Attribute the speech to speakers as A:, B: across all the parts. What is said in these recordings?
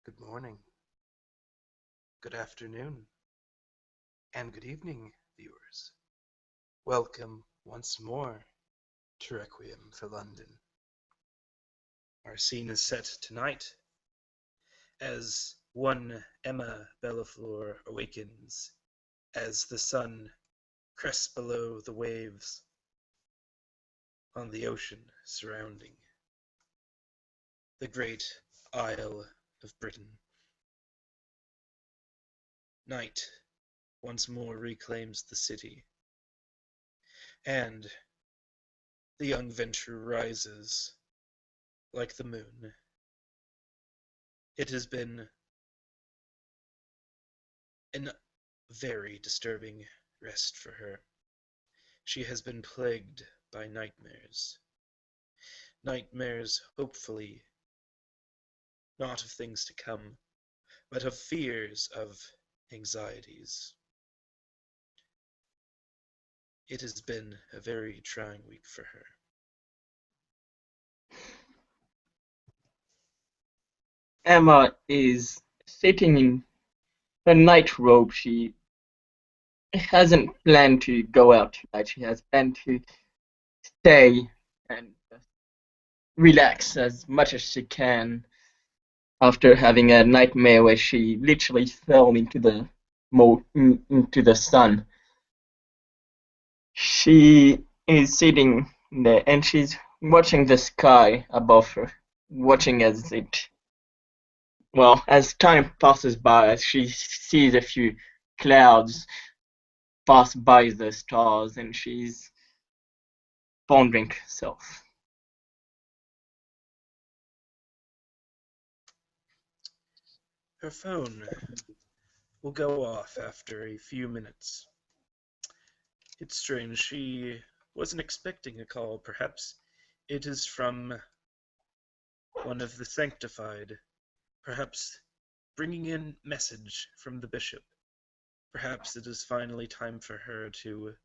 A: Good morning, good afternoon, and good evening, viewers. Welcome once more to Requiem for London. Our scene is set tonight as one Emma Bellafleur awakens as the sun crests below the waves on the ocean surrounding the great Isle of Britain. Night once more reclaims the city, and the young venture rises like the moon. It has been a very disturbing rest for her. She has been plagued by nightmares. Nightmares, hopefully, not of things to come, but of fears, of anxieties. It has been a very trying week for her.
B: Emma is sitting in her night robe. She hasn't planned to go out tonight. She has planned to stay and relax as much as she can after having a nightmare where she literally fell into the sun. She is sitting there and she's watching the sky above her, watching as time passes by, as she sees a few clouds pass by the stars, and she's pondering herself.
A: Her phone will go off after a few minutes. It's strange, she wasn't expecting a call. Perhaps it is from one of the sanctified, perhaps bringing in message from the bishop. Perhaps it is finally time for her to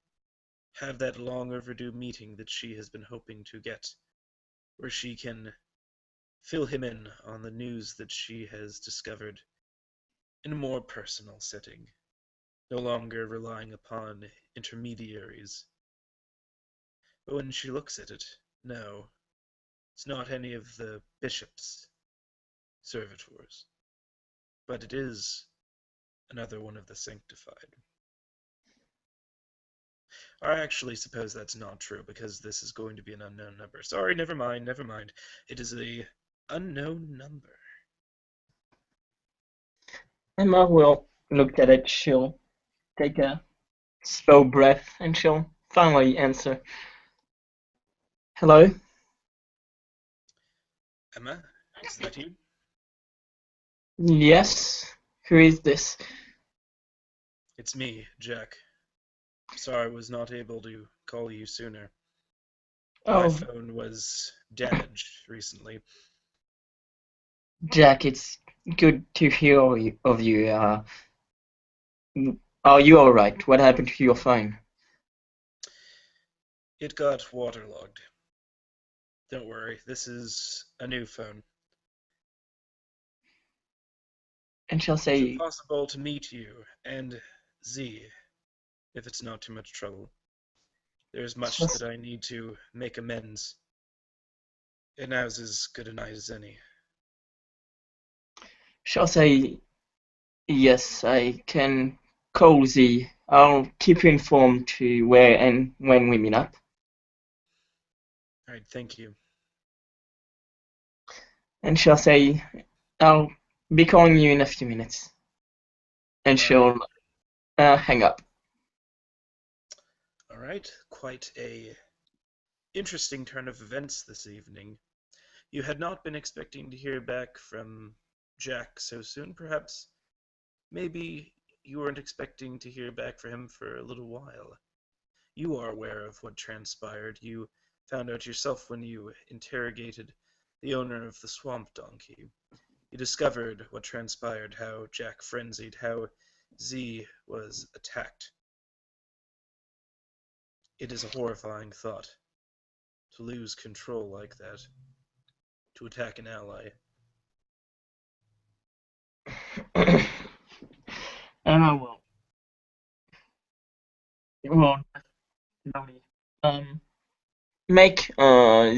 A: have that long overdue meeting that she has been hoping to get, where she can fill him in on the news that she has discovered in a more personal setting, no longer relying upon intermediaries. But when she looks at it, no, it's not any of the bishop's servitors, but it is another one of the sanctified. I actually suppose that's not true, because this is going to be an unknown number. Sorry, never mind, never mind. It is a unknown number.
B: Emma will look at it. She'll take a slow breath and she'll finally answer. Hello?
A: Emma, is that you?
B: Yes? Who is this?
A: It's me, Jack. Sorry I was not able to call you sooner. My
B: Oh,
A: phone was damaged recently.
B: Jack, it's good to hear of you. Are you alright? What happened to your phone?
A: It got waterlogged. Don't worry, this is a new phone.
B: And she'll
A: Is it
B: say,
A: possible to meet you and Z, if it's not too much trouble? There's much
B: she'll,
A: that I need to make amends, and now's as good a night as any.
B: she'll say, yes, I can call Z. I'll keep you informed to where and when we meet up.
A: Alright, thank you.
B: And she'll say, I'll be calling you in a few minutes. And
A: Alright,
B: she'll hang up.
A: alright. Quite a interesting turn of events this evening. You had not been expecting to hear back from Jack so soon, perhaps? Maybe you weren't expecting to hear back from him for a little while. You are aware of what transpired. You found out yourself when you interrogated the owner of the swamp donkey. You discovered what transpired, how Jack frenzied, how Z was attacked. It is a horrifying thought to lose control like that, to attack an ally.
B: Emma will slowly um make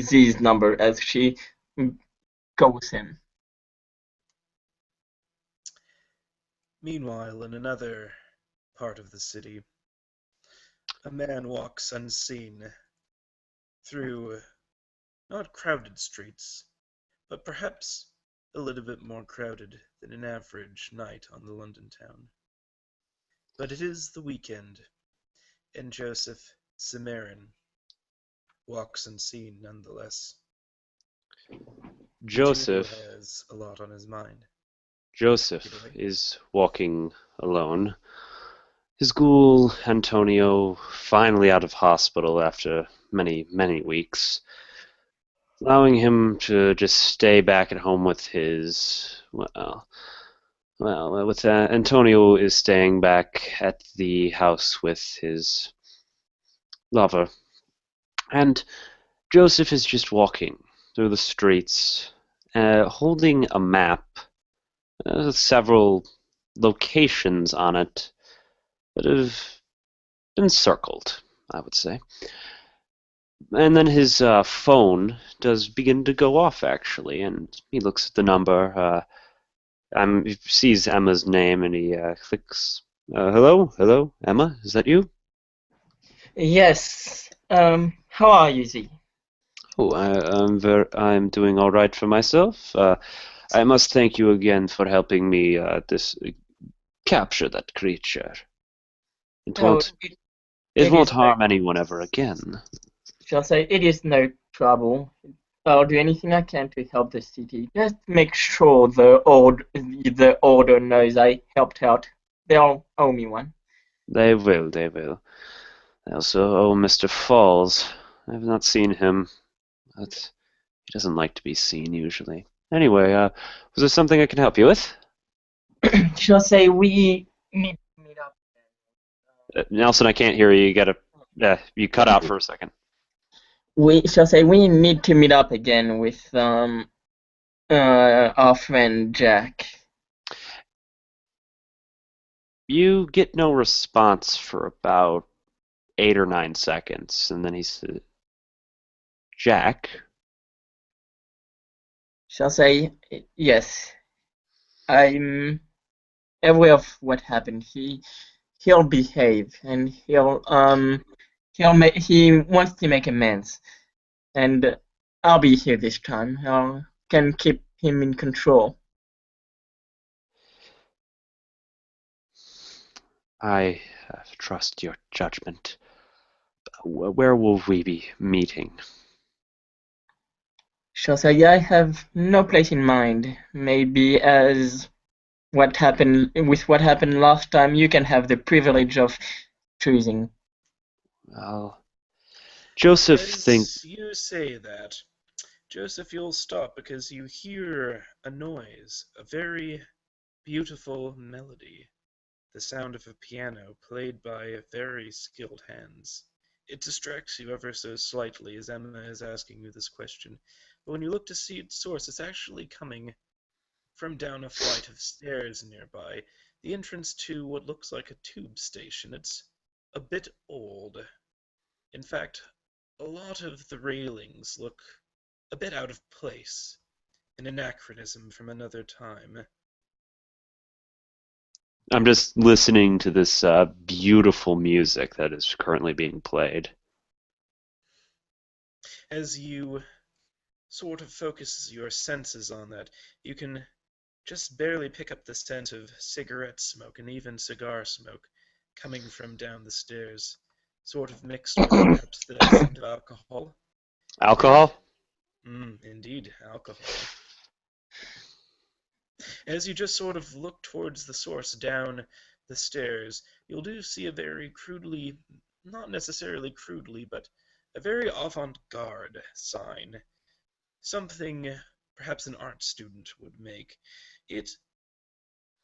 B: Z's number as she goes in.
A: Meanwhile, in another part of the city, a man walks unseen through not crowded streets, but perhaps a little bit more crowded than an average night on the London town. But it is the weekend, and Joseph Cimarron walks unseen nonetheless. He too
C: Joseph
A: has a lot on his mind. Get
C: Joseph
A: away.
C: is walking alone. His ghoul, Antonio, finally out of hospital after many, many weeks, allowing him to just stay back at home with his, with Antonio is staying back at the house with his lover. And Joseph is just walking through the streets, holding a map, several locations on it that have been circled, I would say. And then his phone does begin to go off, actually, and he looks at the number. He sees Emma's name, and he clicks. Hello, Emma, is that you?
B: Yes. How are you, Z?
C: Oh, I'm doing all right for myself. I must thank you again for helping me capture that creature. It
B: Oh,
C: won't it
B: it
C: won't
B: is no.
C: harm anyone ever again.
B: Shall say it is no trouble. I'll do anything I can to help the city. Just make sure the order knows I helped out. They'll owe me one.
C: They will. I also owe Mr. Falls. I've not seen him, but he doesn't like to be seen usually. Anyway, was there something I can help you with?
B: Shall say we need to meet up.
C: Nelson, I can't hear you. You cut out for a second.
B: We shall say we need to meet up again with our friend Jack.
C: You get no response for about 8 or 9 seconds, and then he said, Jack?
B: Shall say yes. I'm aware of what happened. He'll behave and he wants to make amends, and I'll be here this time. I can keep him in control.
C: I trust your judgment. Where will we be meeting?
B: Shall say I have no place in mind. Maybe as what happened last time, you can have the privilege of choosing.
C: Well, Joseph think
A: As you say that, Joseph, you'll stop because you hear a noise, a very beautiful melody, the sound of a piano played by very skilled hands. It distracts you ever so slightly as Emma is asking you this question, but when you look to see its source, it's actually coming from down a flight of stairs nearby, the entrance to what looks like a tube station. It's a bit old. In fact, a lot of the railings look a bit out of place, an anachronism from another time.
C: I'm just listening to this beautiful music that is currently being played.
A: As you sort of focus your senses on that, you can just barely pick up the scent of cigarette smoke and even cigar smoke coming from down the stairs, sort of mixed with perhaps the scent of alcohol. And,
C: Alcohol?
A: indeed, alcohol. As you just sort of look towards the source down the stairs, you'll do see a very crudely, not necessarily crudely, but a very avant-garde sign. Something perhaps an art student would make. It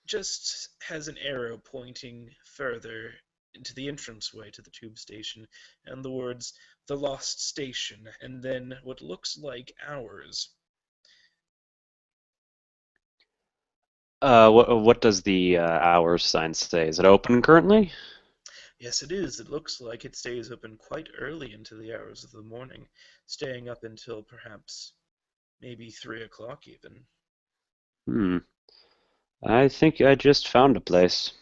A: just has an arrow pointing further into the entranceway to the tube station, and the words "The Lost Station," and then what looks like hours.
C: What does the hours sign say? Is it open currently?
A: Yes, it is. It looks like it stays open quite early into the hours of the morning, staying up until perhaps maybe 3 o'clock even.
C: Hmm. I think I just found a place.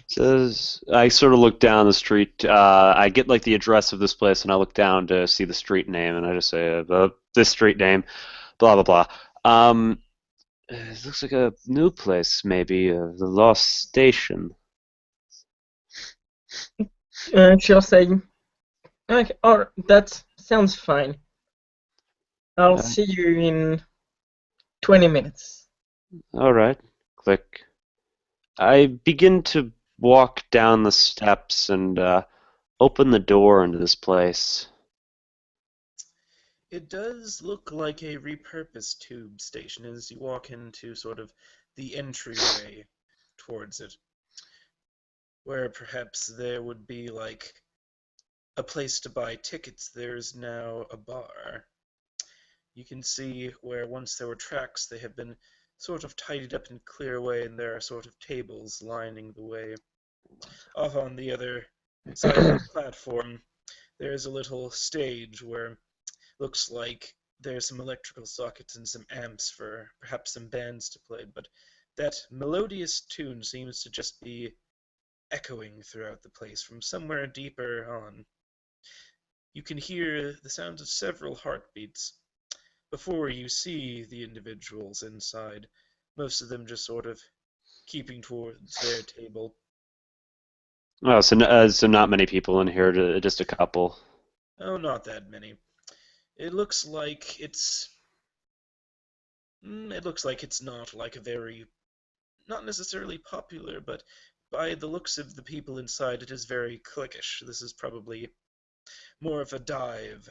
C: Says I sort of look down the street. I get like the address of this place, and I look down to see the street name, and I just say this street name, blah blah blah. It looks like a new place, maybe the Lost Station.
B: She'll say, okay, or that sounds fine. I'll
C: Uh,
B: see you in 20 minutes.
C: all right, click. I begin to walk down the steps and open the door into this place.
A: It does look like a repurposed tube station as you walk into sort of the entryway towards it, where perhaps there would be like a place to buy tickets. There's now a bar. You can see where once there were tracks, they have been sort of tidied up and clear away, and there are sort of tables lining the way. Off on the other side of the platform, there's a little stage where looks like there's some electrical sockets and some amps for perhaps some bands to play, but that melodious tune seems to just be echoing throughout the place from somewhere deeper on. You can hear the sounds of several heartbeats before you see the individuals inside, most of them just sort of keeping towards their table.
C: Oh, so not many people in here, just a couple.
A: Oh, not that many. It looks like it's not like a very, not necessarily popular, but by the looks of the people inside, it is very cliquish. This is probably more of a dive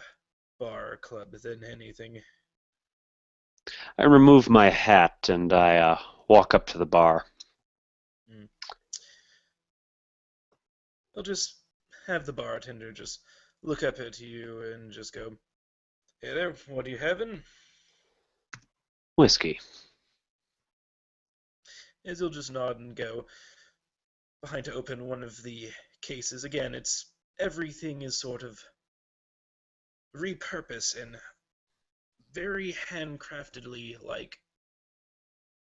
A: bar club than anything.
C: I remove my hat and I walk up to the bar.
A: Mm. I'll just have the bartender just look up at you and just go, "Hey there, what are you having?"
C: Whiskey.
A: As he'll just nod and go behind to open one of the cases. Again, it's everything is sort of repurposed and very handcraftedly like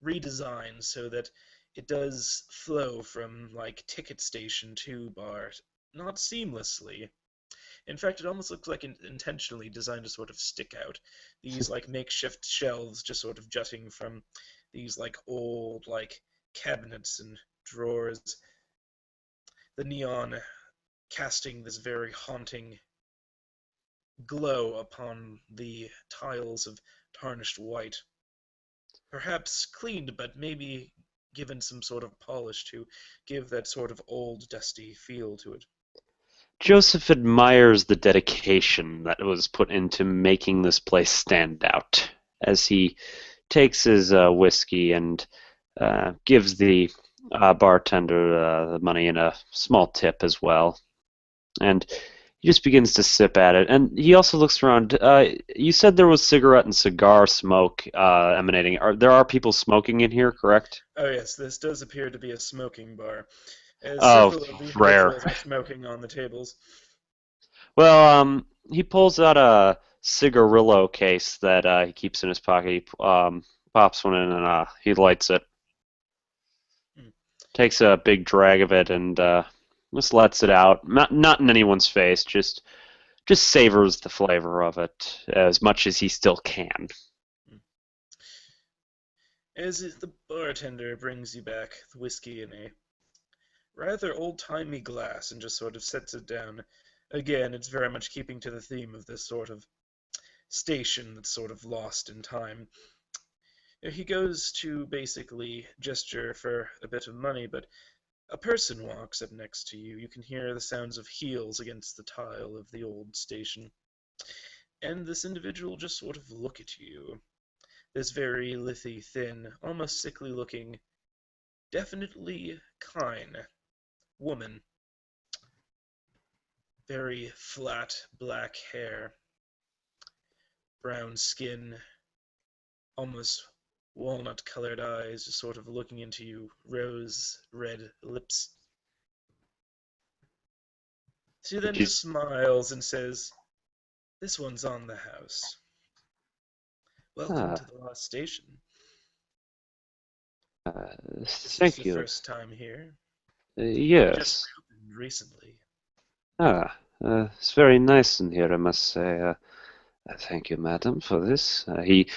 A: redesigned so that it does flow from like ticket station to bar, not seamlessly. In fact, it almost looks like intentionally designed to sort of stick out. These like makeshift shelves just sort of jutting from these like old like cabinets and drawers. The neon casting this very haunting glow upon the tiles of tarnished white. Perhaps cleaned, but maybe given some sort of polish to give that sort of old, dusty feel to it.
C: Joseph admires the dedication that was put into making this place stand out as he takes his whiskey and gives the bartender the money and a small tip as well. And he just begins to sip at it. And he also looks around. You said there was cigarette and cigar smoke emanating. There are people smoking in here, correct?
A: Oh yes, this does appear to be a smoking bar, as
C: Oh,
A: several of the
C: rare.
A: individuals are smoking on the tables.
C: Well, he pulls out a cigarillo case that he keeps in his pocket. He pops one in and he lights it.
A: Hmm.
C: Takes a big drag of it and just lets it out. Not in anyone's face. Just savors the flavor of it as much as he still can.
A: Hmm. As the bartender brings you back the whiskey in a rather old-timey glass and just sort of sets it down. Again, it's very much keeping to the theme of this sort of station that's sort of lost in time. He goes to basically gesture for a bit of money, but a person walks up next to you. You can hear the sounds of heels against the tile of the old station. And this individual just sort of look at you. This very lithy, thin, almost sickly looking, definitely kine woman. Very flat black hair, brown skin, almost walnut-colored eyes just sort of looking into you, rose-red lips. She then
C: She's
A: just smiles and says, "This one's on the house. Welcome to
C: ah,
A: the lost station. This is
C: thank
A: the
C: you.
A: first time here. We just
C: Yes.
A: reopened recently."
C: It's very nice in here, I must say. Thank you, madam, for this. He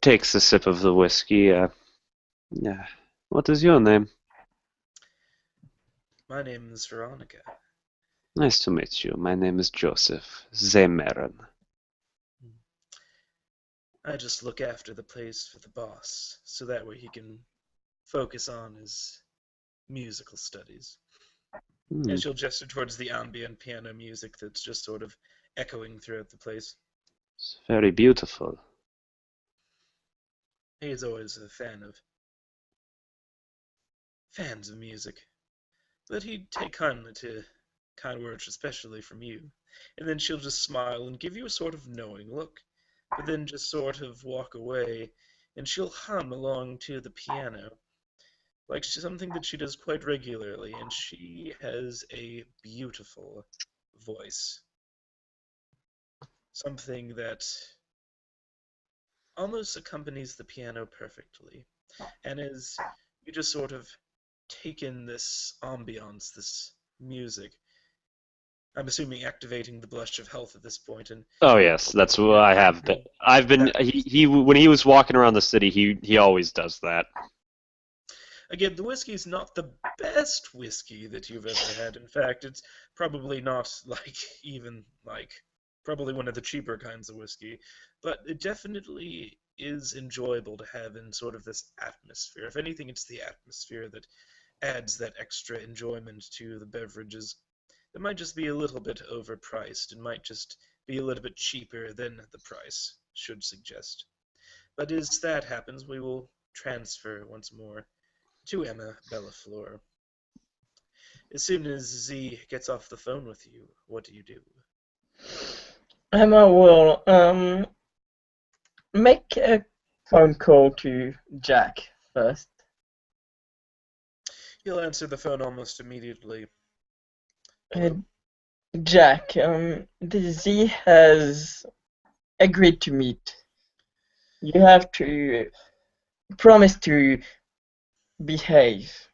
C: takes a sip of the whiskey. Yeah. What is your name?
A: "My name is Veronica."
C: Nice to meet you. My name is Joseph Zemeren.
A: "I just look after the place for the boss, so that way he can focus on his musical studies."
C: Hmm,
A: And she'll gesture towards the ambient piano music that's just sort of echoing throughout the place.
C: it's very beautiful.
A: He's always a fans of music, but he'd take kindly to kind words, especially from you. And then she'll just smile and give you a sort of knowing look, but then just sort of walk away, and she'll hum along to the piano, like something that she does quite regularly, and she has a beautiful voice. Something that almost accompanies the piano perfectly. And as you just sort of take in this ambiance, this music, I'm assuming activating the blush of health at this point, and
C: Oh yes, that's what I have been. I've been.
A: that
C: He when he was walking around the city, he always does that.
A: again, the whiskey is not the best whiskey that you've ever had. In fact, it's probably not like even like probably one of the cheaper kinds of whiskey, but it definitely is enjoyable to have in sort of this atmosphere. If anything, it's the atmosphere that adds that extra enjoyment to the beverages. It might just be a little bit overpriced. It might just be a little bit cheaper than the price should suggest. But as that happens, we will transfer once more to Emma Bellafleur. As soon as Z gets off the phone with you, what do you do?
B: Emma will make a phone call to Jack first.
A: He'll answer the phone almost immediately.
B: Uh,
A: "Hello?"
B: Jack, the Z has agreed to meet. You have to promise to behave.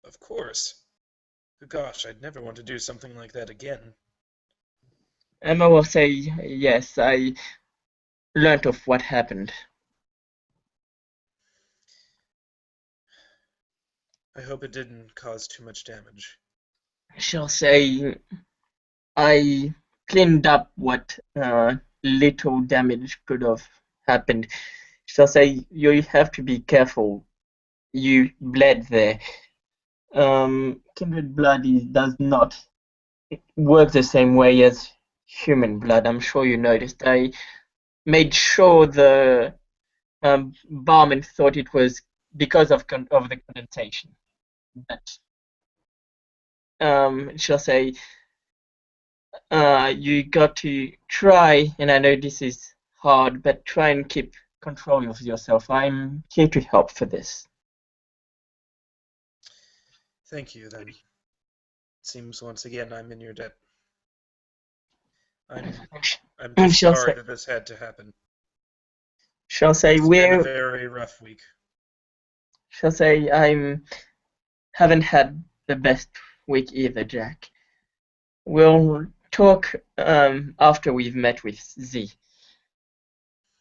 A: "Of course. Gosh, I'd never want to do something like that again."
B: Emma will say, yes, I learnt of what happened.
A: "I hope it didn't cause too much damage."
B: She'll say, I cleaned up what little damage could have happened. She'll say, you have to be careful. You bled there. Kindred blood does not work the same way as human blood. I'm sure you noticed. I made sure the barman thought it was because of the condensation. But she'll say, you got to try, and I know this is hard, but try and keep control of yourself. I'm here to help for this.
A: "Thank you, then. It seems once again I'm in your debt. I'm I'm
B: And
A: just sorry that this had to happen.
B: she'll say,
A: It's been a
B: we're
A: very rough week."
B: she'll say, I'm haven't had the best week either, Jack. We'll talk after we've met with Z.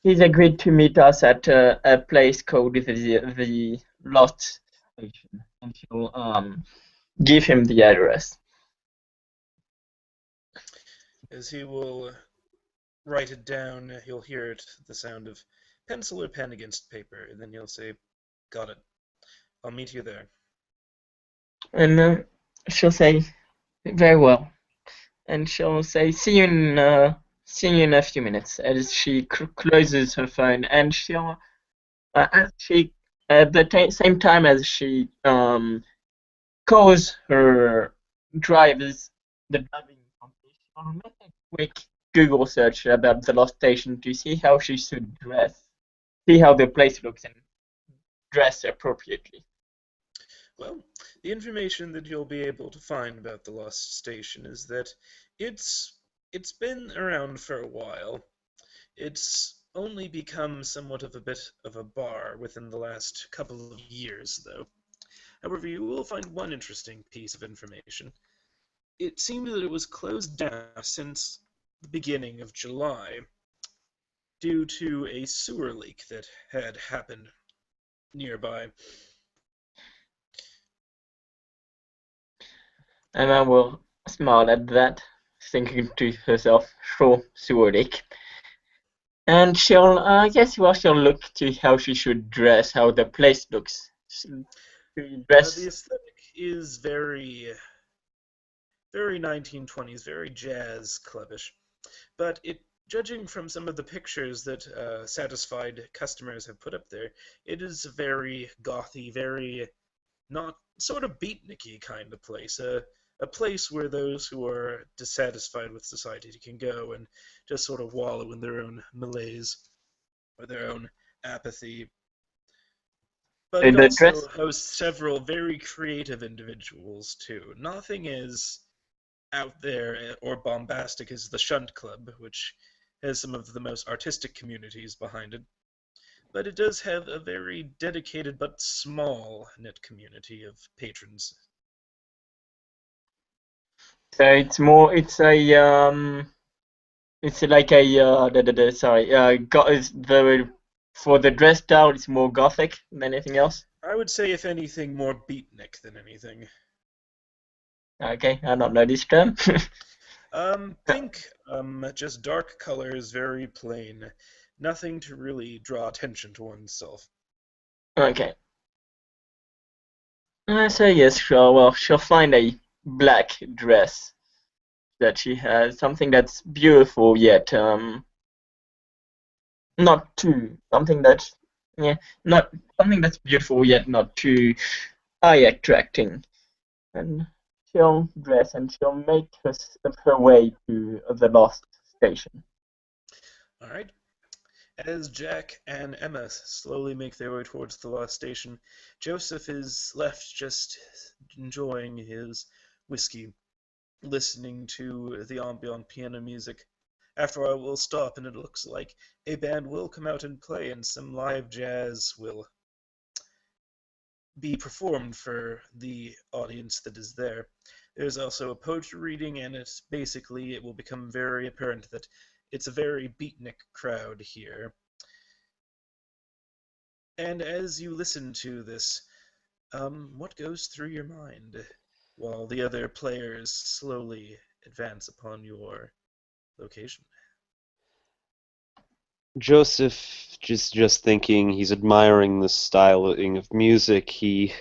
B: He's agreed to meet us at a place called the Lost Station, and she'll give him the address.
A: As he will write it down, he'll hear it, the sound of pencil or pen against paper, and then he'll say, "Got it. I'll meet you there."
B: And she'll say, very well. And she'll say, see you in a few minutes, as she closes her phone. And she'll, as she, at the same time as she calls her drivers, the driving company, she'll make a quick Google search about the lost station to see how she should dress, see how the place looks, and dress appropriately.
A: Well, the information that you'll be able to find about the lost station is that it's it's been around for a while. It's only become somewhat of a bit of a bar within the last couple of years, though. However, you will find one interesting piece of information. It seemed that it was closed down since the beginning of July due to a sewer leak that had happened nearby.
B: Emma will smile at that, thinking to herself, sure, Surik. And she'll, I guess, well, she'll look to how she should dress, how the place looks. To
A: The
B: dress,
A: aesthetic is very 1920s, very jazz clubbish. But judging from some of the pictures that satisfied customers have put up there, it is a very gothy, very not sort of beatniky kind of place. A place where those who are dissatisfied with society can go and just sort of wallow in their own malaise or their own apathy. But it
B: the dress,
A: also hosts several very creative individuals too. Nothing is out there or bombastic as the Shunt Club, which has some of the most artistic communities behind it. But it does have a very dedicated but small knit community of patrons.
B: so it's more, it's like a, sorry, it's the, for the dress style, it's more gothic than anything else.
A: I would say, if anything, more beatnik than anything.
B: Okay, I don't know this term.
A: Pink, just dark colors, very plain. Nothing to really draw attention to oneself.
B: Okay. So yes, sure. Well, she'll find a black dress that she has, something that's beautiful yet not too something that's yeah not something that's beautiful yet not too eye attracting. And she'll dress and she'll make her way to the lost station.
A: All right. As Jack and Emma slowly make their way towards the lost station, Joseph is left just enjoying his whiskey, listening to the ambient piano music. After a while, we'll stop, and it looks like a band will come out and play, and some live jazz will be performed for the audience that is there. There's also a poetry reading, and it will become very apparent that it's a very beatnik crowd here. And as you listen to this, what goes through your mind while the other players slowly advance upon your location?
C: Joseph just thinking, he's admiring the styling of music. He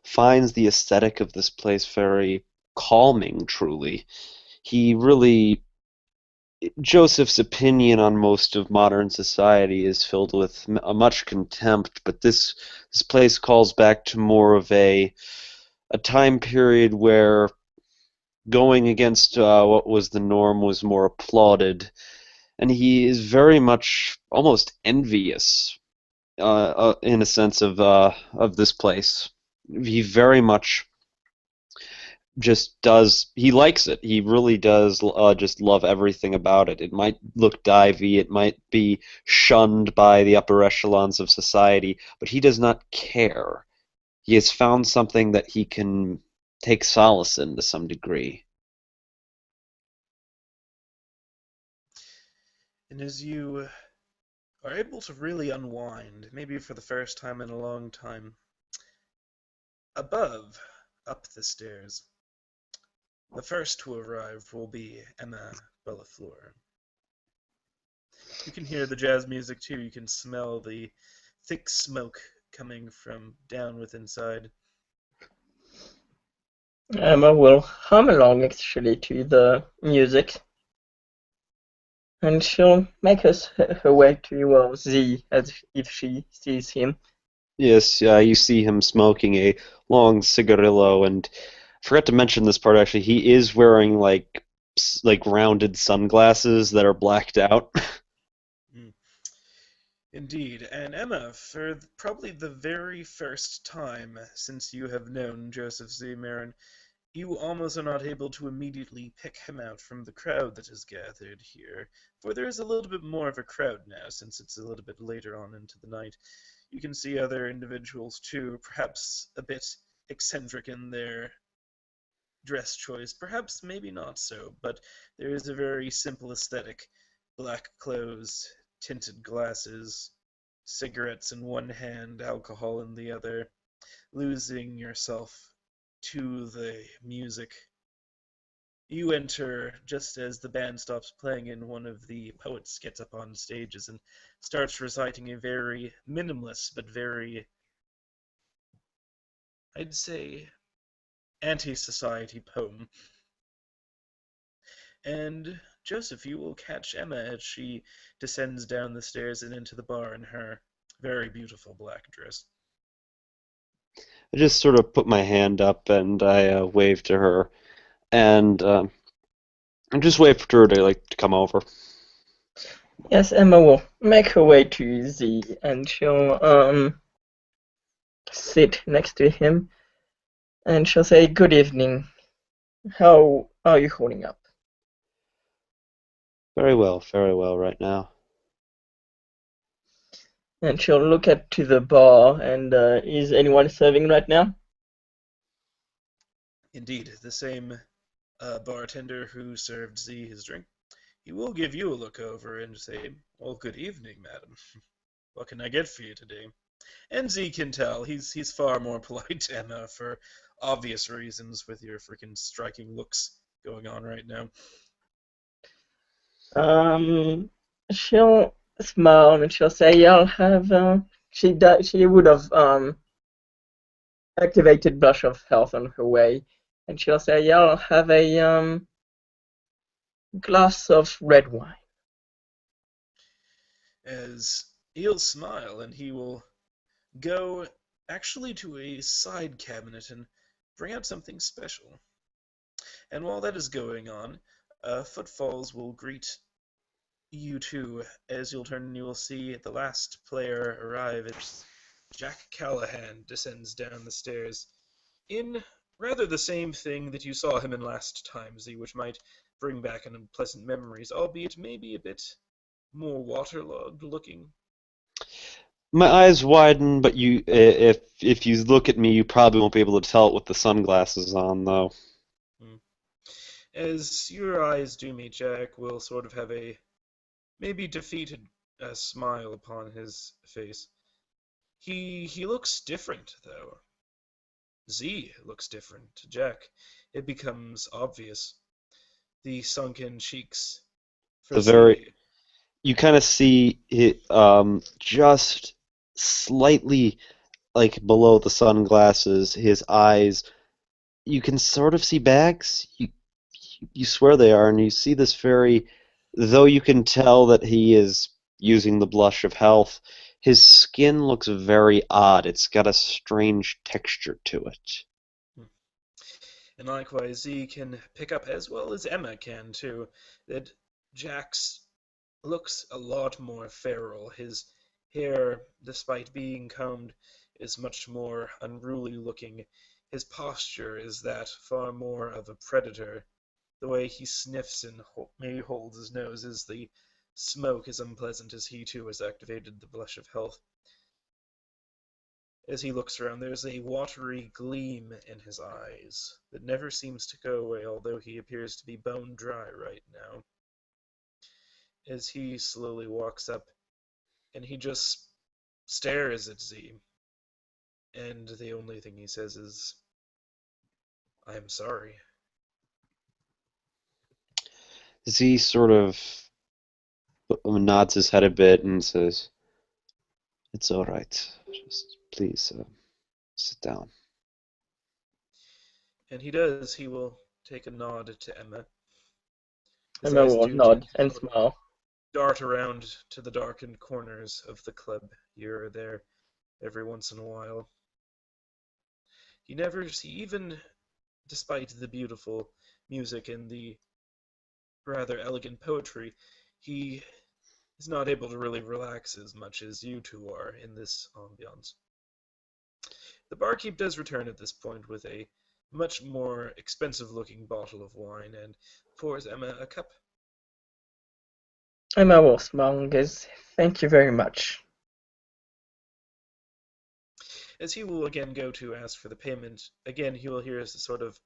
C: finds the aesthetic of this place very calming, truly. He really Joseph's opinion on most of modern society is filled with much contempt, but this place calls back to more of a time period where going against what was the norm was more applauded, and he is very much almost envious in a sense of this place. He very much just does he likes it. He really does just love everything about it. It might look divey, it might be shunned by the upper echelons of society, but he does not care. He has found something that he can take solace in to some degree.
A: And as you are able to really unwind, maybe for the first time in a long time, above, up the stairs, the first to arrive will be Emma Bellafleur. You can hear the jazz music too. You can smell the thick smoke coming from down within inside.
B: Emma will hum along actually to the music, and she'll make her way to Z as if she sees him.
C: Yes, you see him smoking a long cigarillo, and I forgot to mention this part actually. He is wearing like rounded sunglasses that are blacked out.
A: Mm. Indeed, and Emma, for probably the very first time since you have known Joseph Z. Marin, you almost are not able to immediately pick him out from the crowd that is gathered here, for there is a little bit more of a crowd now, since it's a little bit later on into the night. You can see other individuals too, perhaps a bit eccentric in their dress choice, perhaps maybe not so, but there is a very simple aesthetic. Black clothes, tinted glasses, cigarettes in one hand, alcohol in the other, losing yourself to the music. You enter just as the band stops playing and one of the poets gets up on stages and starts reciting a very minimalist but very, I'd say, anti-society poem. And Joseph, you will catch Emma as she descends down the stairs and into the bar in her very beautiful black dress.
C: I just sort of put my hand up and I wave to her, and I just wait for her to to come over.
B: Yes, Emma will make her way to Z, and she'll sit next to him, and she'll say, "Good evening. How are you holding up?"
C: Very well right now.
B: And she'll look at to the bar, and is anyone serving right now?
A: Indeed, the same bartender who served Z his drink. He will give you a look over and say, "Well, good evening, madam. What can I get for you today?" And Z can tell he's far more polite to Emma for obvious reasons with your freaking striking looks going on right now.
B: Um, she'll smile and she'll say, "Yeah, I'll have." She would have activated Blush of Health on her way, and she'll say, "Yeah, I'll have a glass of red wine."
A: As he'll smile and he will go actually to a side cabinet and bring out something special. And while that is going on, footfalls will greet you two as you'll turn and you will see the last player arrive. It's Jack Callahan descends down the stairs in rather the same thing that you saw him in last time, Z, which might bring back unpleasant memories, albeit maybe a bit more waterlogged looking.
C: My eyes widen, but if you look at me, you probably won't be able to tell it with the sunglasses on, though.
A: Hmm. As your eyes do meet, Jack will sort of have a maybe defeated smile upon his face. He looks different, though. Z looks different to Jack. It becomes obvious. The sunken cheeks for
C: The very
A: Z.
C: You kind of see it just slightly like below the sunglasses, his eyes. You can sort of see bags. You swear they are, and you see this very, though you can tell that he is using the blush of health, his skin looks very odd. It's got a strange texture to it.
A: And likewise, Z can pick up, as well as Emma can too, that Jack's looks a lot more feral. His hair, despite being combed, is much more unruly looking. His posture is that far more of a predator. The way he sniffs and maybe holds his nose is the smoke as unpleasant as he too has activated the blush of health. As he looks around, there's a watery gleam in his eyes that never seems to go away, although he appears to be bone dry right now. As he slowly walks up, and he just stares at Z, and the only thing he says is, "I am sorry."
C: Z sort of nods his head a bit and says, "It's all right. Just please sit down."
A: And he does. He will take a nod to Emma. His
B: Emma
A: eyes
B: will
A: do tend
B: nod
A: to
B: and
A: sort of
B: smile.
A: dart around to the darkened corners of the club here or there every once in a while. Even despite the beautiful music and the rather elegant poetry, he is not able to really relax as much as you two are in this ambiance. The barkeep does return at this point with a much more expensive-looking bottle of wine and pours Emma a cup.
B: Emma will smile and goes, "Thank you very much."
A: As he will again go to ask for the payment, again he will hear a sort of,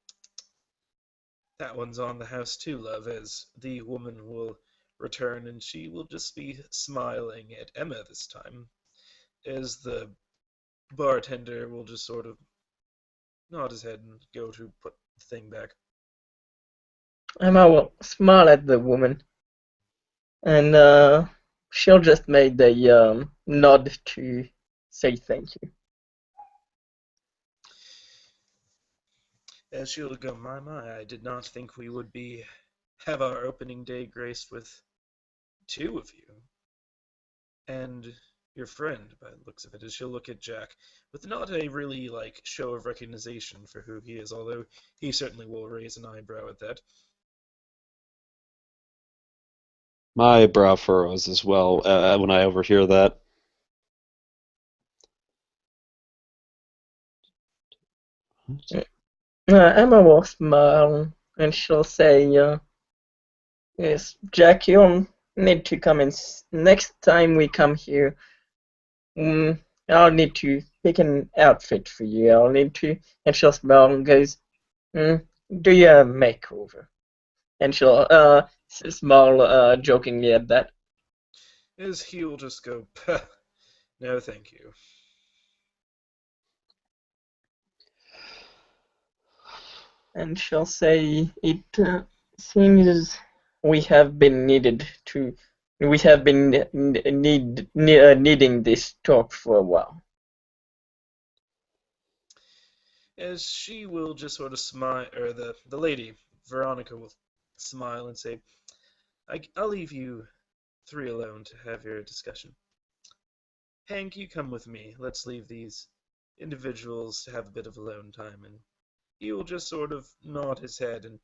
A: "That one's on the house too, love," as the woman will return, and she will just be smiling at Emma this time, as the bartender will just sort of nod his head and go to put the thing back.
B: Emma will smile at the woman, and she'll just make the nod to say thank you.
A: As she'll go, my, I did not think we would have our opening day graced with two of you. And your friend, by the looks of it, as she'll look at Jack, with not a really, show of recognition for who he is, although he certainly will raise an eyebrow at that.
C: My brow furrows as well when I overhear that.
B: Emma will smile, and she'll say, "Yes, Jack, you'll need to come in next time we come here. I'll need to pick an outfit for you. I'll need to." And she'll smile and goes, "Do your makeover." And she'll smile jokingly at that.
A: As he'll just go, "Pah, no thank you."
B: And she'll say, "It seems we have been needed to. We have been needing this talk for a while."
A: As she will just sort of smile, or the lady, Veronica, will smile and say, I'll leave you three alone to have your discussion. Hank, you come with me. Let's leave these individuals to have a bit of alone time. And he will just sort of nod his head and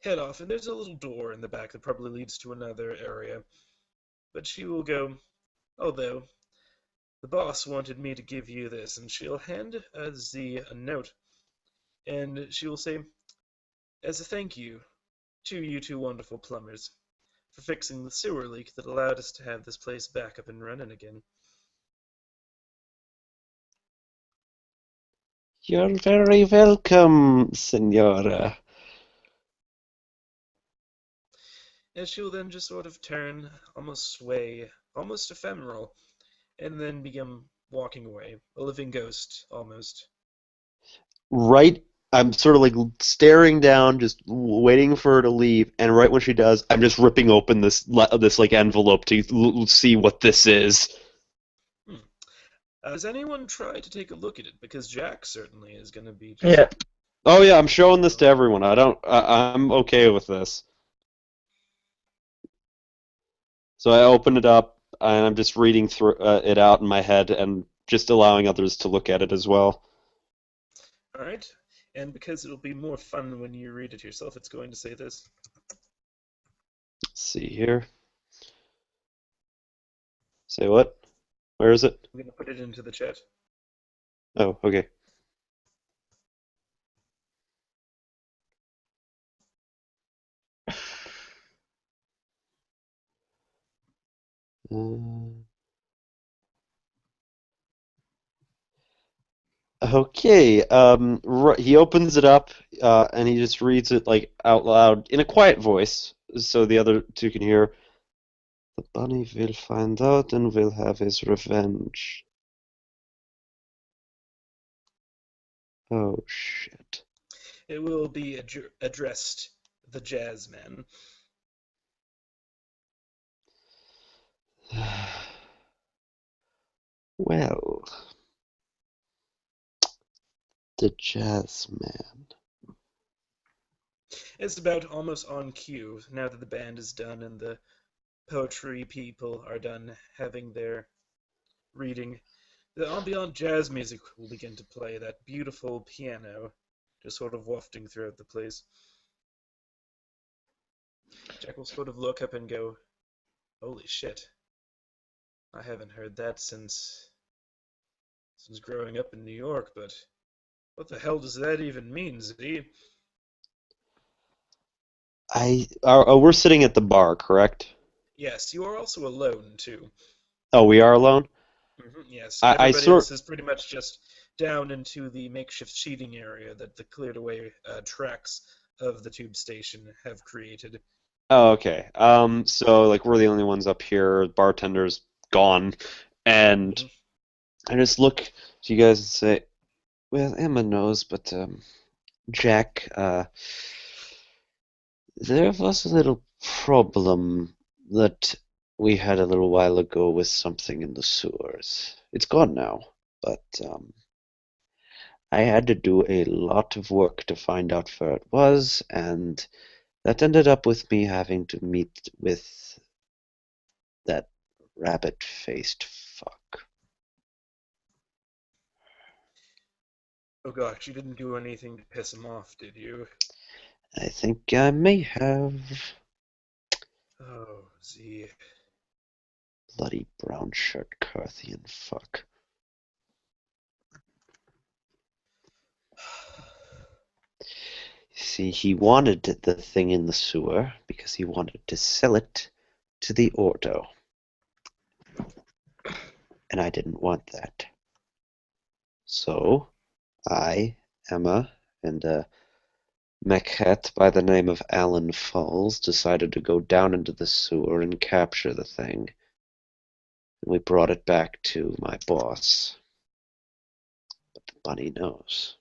A: head off. And there's a little door in the back that probably leads to another area. But she will go, although the boss wanted me to give you this. And she'll hand Z a note. And she will say, as a thank you to you two wonderful plumbers for fixing the sewer leak that allowed us to have this place back up and running again.
C: You're very welcome, Senora.
A: And she'll then just sort of turn, almost sway, almost ephemeral, and then begin walking away, a living ghost, almost.
C: Right, I'm sort of like staring down, just waiting for her to leave, and right when she does, I'm just ripping open this like envelope to see what this is.
A: Hmm. Does anyone try to take a look at it? Because Jack certainly is going to be just.
B: Yeah.
C: Oh yeah, I'm showing this to everyone. I'm okay with this. So I open it up, and I'm just reading through it out in my head, and just allowing others to look at it as well.
A: All right. And because it'll be more fun when you read it yourself, it's going to say this.
C: Let's see here. Say what? Where is it?
A: I'm going to put it into the chat.
C: Oh, okay. Okay. He opens it up, and he just reads it like out loud in a quiet voice, so the other two can hear. The bunny will find out and will have his revenge. Oh shit.
A: It will be addressed the Jazzman.
C: Well, the jazz man.
A: It's about almost on cue now that the band is done and the poetry people are done having their reading. The ambient jazz music will begin to play, that beautiful piano just sort of wafting throughout the place. Jack will sort of look up and go, Holy shit. I haven't heard that since growing up in New York, but what the hell does that even mean, Z?
C: We're sitting at the bar, correct?
A: Yes, you are also alone, too.
C: Oh, we are alone?
A: Yes,
C: I
A: everybody
C: sort
A: else is pretty much just down into the makeshift seating area that the cleared away tracks of the tube station have created.
C: Oh, okay. So like we're the only ones up here, bartender's gone, and
A: Mhm.
C: I just look to you guys and say, well, Emma knows, but Jack, there was a little problem that we had a little while ago with something in the sewers. It's gone now, but I had to do a lot of work to find out where it was, and that ended up with me having to meet with that rabbit-faced fuck.
A: Oh gosh, you didn't do anything to piss him off, did you?
C: I think I may have.
A: Oh, Z.
C: Bloody brown shirt Carthian fuck. See, he wanted the thing in the sewer because he wanted to sell it to the Ordo, and I didn't want that. So, I, Emma, and a mechette by the name of Alan Falls decided to go down into the sewer and capture the thing. And we brought it back to my boss. But the bunny knows.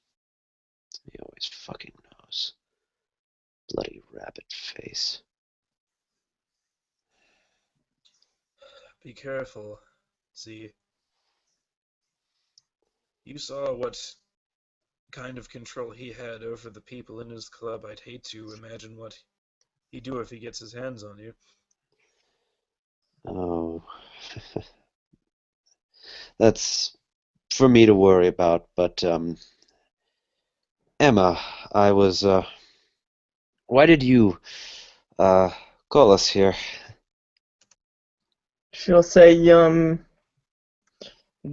C: He always fucking knows. Bloody rabbit face.
A: Be careful, Z. You saw what kind of control he had over the people in his club. I'd hate to imagine what he'd do if he gets his hands on you.
C: Oh, that's for me to worry about. But Emma, I was. Why did you uh call us here?
B: She'll say,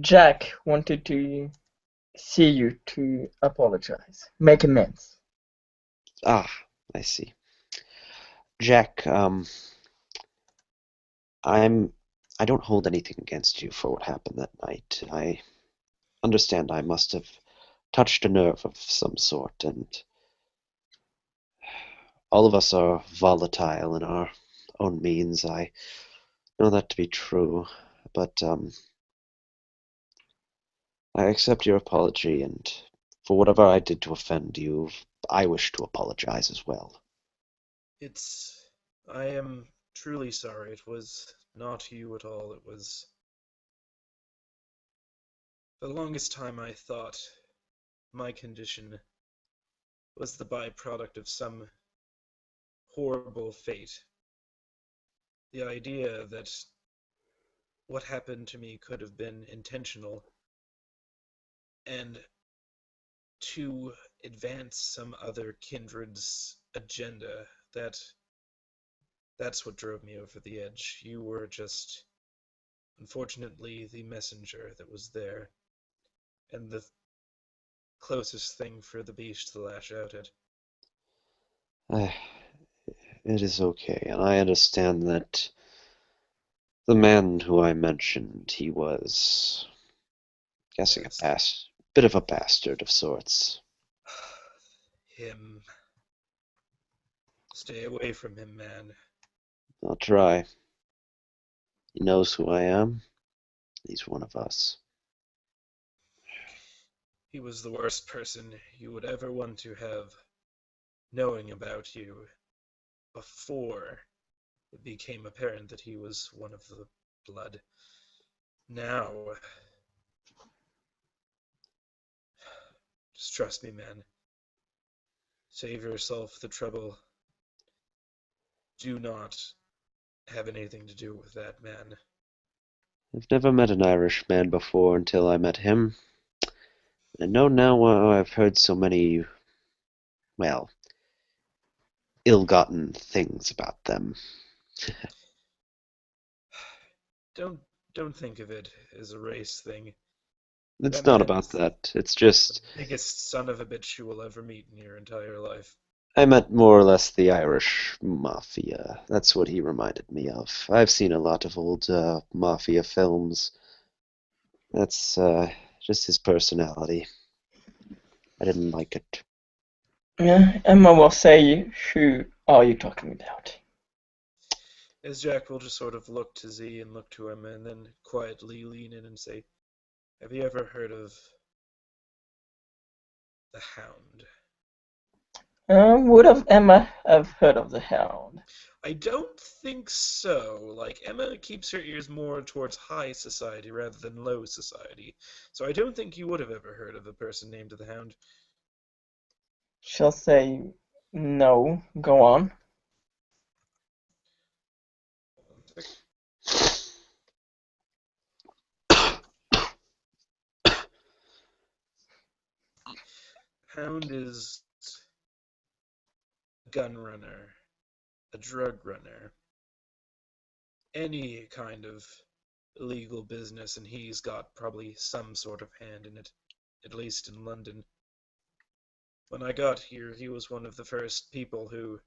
B: Jack wanted to see you to apologize, make amends.
C: Ah, I see. Jack, I'm. I don't hold anything against you for what happened that night. I understand I must have touched a nerve of some sort, and all of us are volatile in our own means. I know that to be true, but I accept your apology, and for whatever I did to offend you, I wish to apologize as well.
A: It's. I am truly sorry. It was not you at all. It was. For the longest time I thought my condition was the byproduct of some horrible fate. The idea that what happened to me could have been intentional and to advance some other kindred's agenda. That's what drove me over the edge. You were just, unfortunately, the messenger that was there, and the closest thing for the beast to lash out at.
C: Eh, it is okay, and I understand that the man who I mentioned, he was guessing a
A: Yes.
C: bit of a bastard of sorts.
A: Him. Stay away from him, man.
C: I'll try. He knows who I am. He's one of us.
A: He was the worst person you would ever want to have knowing about you before it became apparent that he was one of the blood. Now, just trust me, man. Save yourself the trouble. Do not have anything to do with that man.
C: I've never met an Irish man before until I met him. I know now why I've heard so many, well, ill-gotten things about them.
A: Don't don't think of it as a race thing.
C: It's
A: That
C: not
A: man
C: about
A: is
C: that. It's
A: the
C: just
A: biggest son of a bitch you will ever meet in your entire life.
C: I meant more or less the Irish mafia. That's what he reminded me of. I've seen a lot of old mafia films. That's just his personality. I didn't like it.
B: Yeah, Emma will say, who are you talking about?
A: As Jack will just sort of look to Z and look to him and then quietly lean in and say, "Have you ever heard of the Hound?"
B: Would have Emma have heard of the Hound?
A: I don't think so. Like, Emma keeps her ears more towards high society rather than low society. So I don't think you would have ever heard of a person named the Hound.
B: She'll say, no, go on.
A: Hound is a gun runner, a drug runner, any kind of illegal business, and he's got probably some sort of hand in it, at least in London. When I got here, he was one of the first people who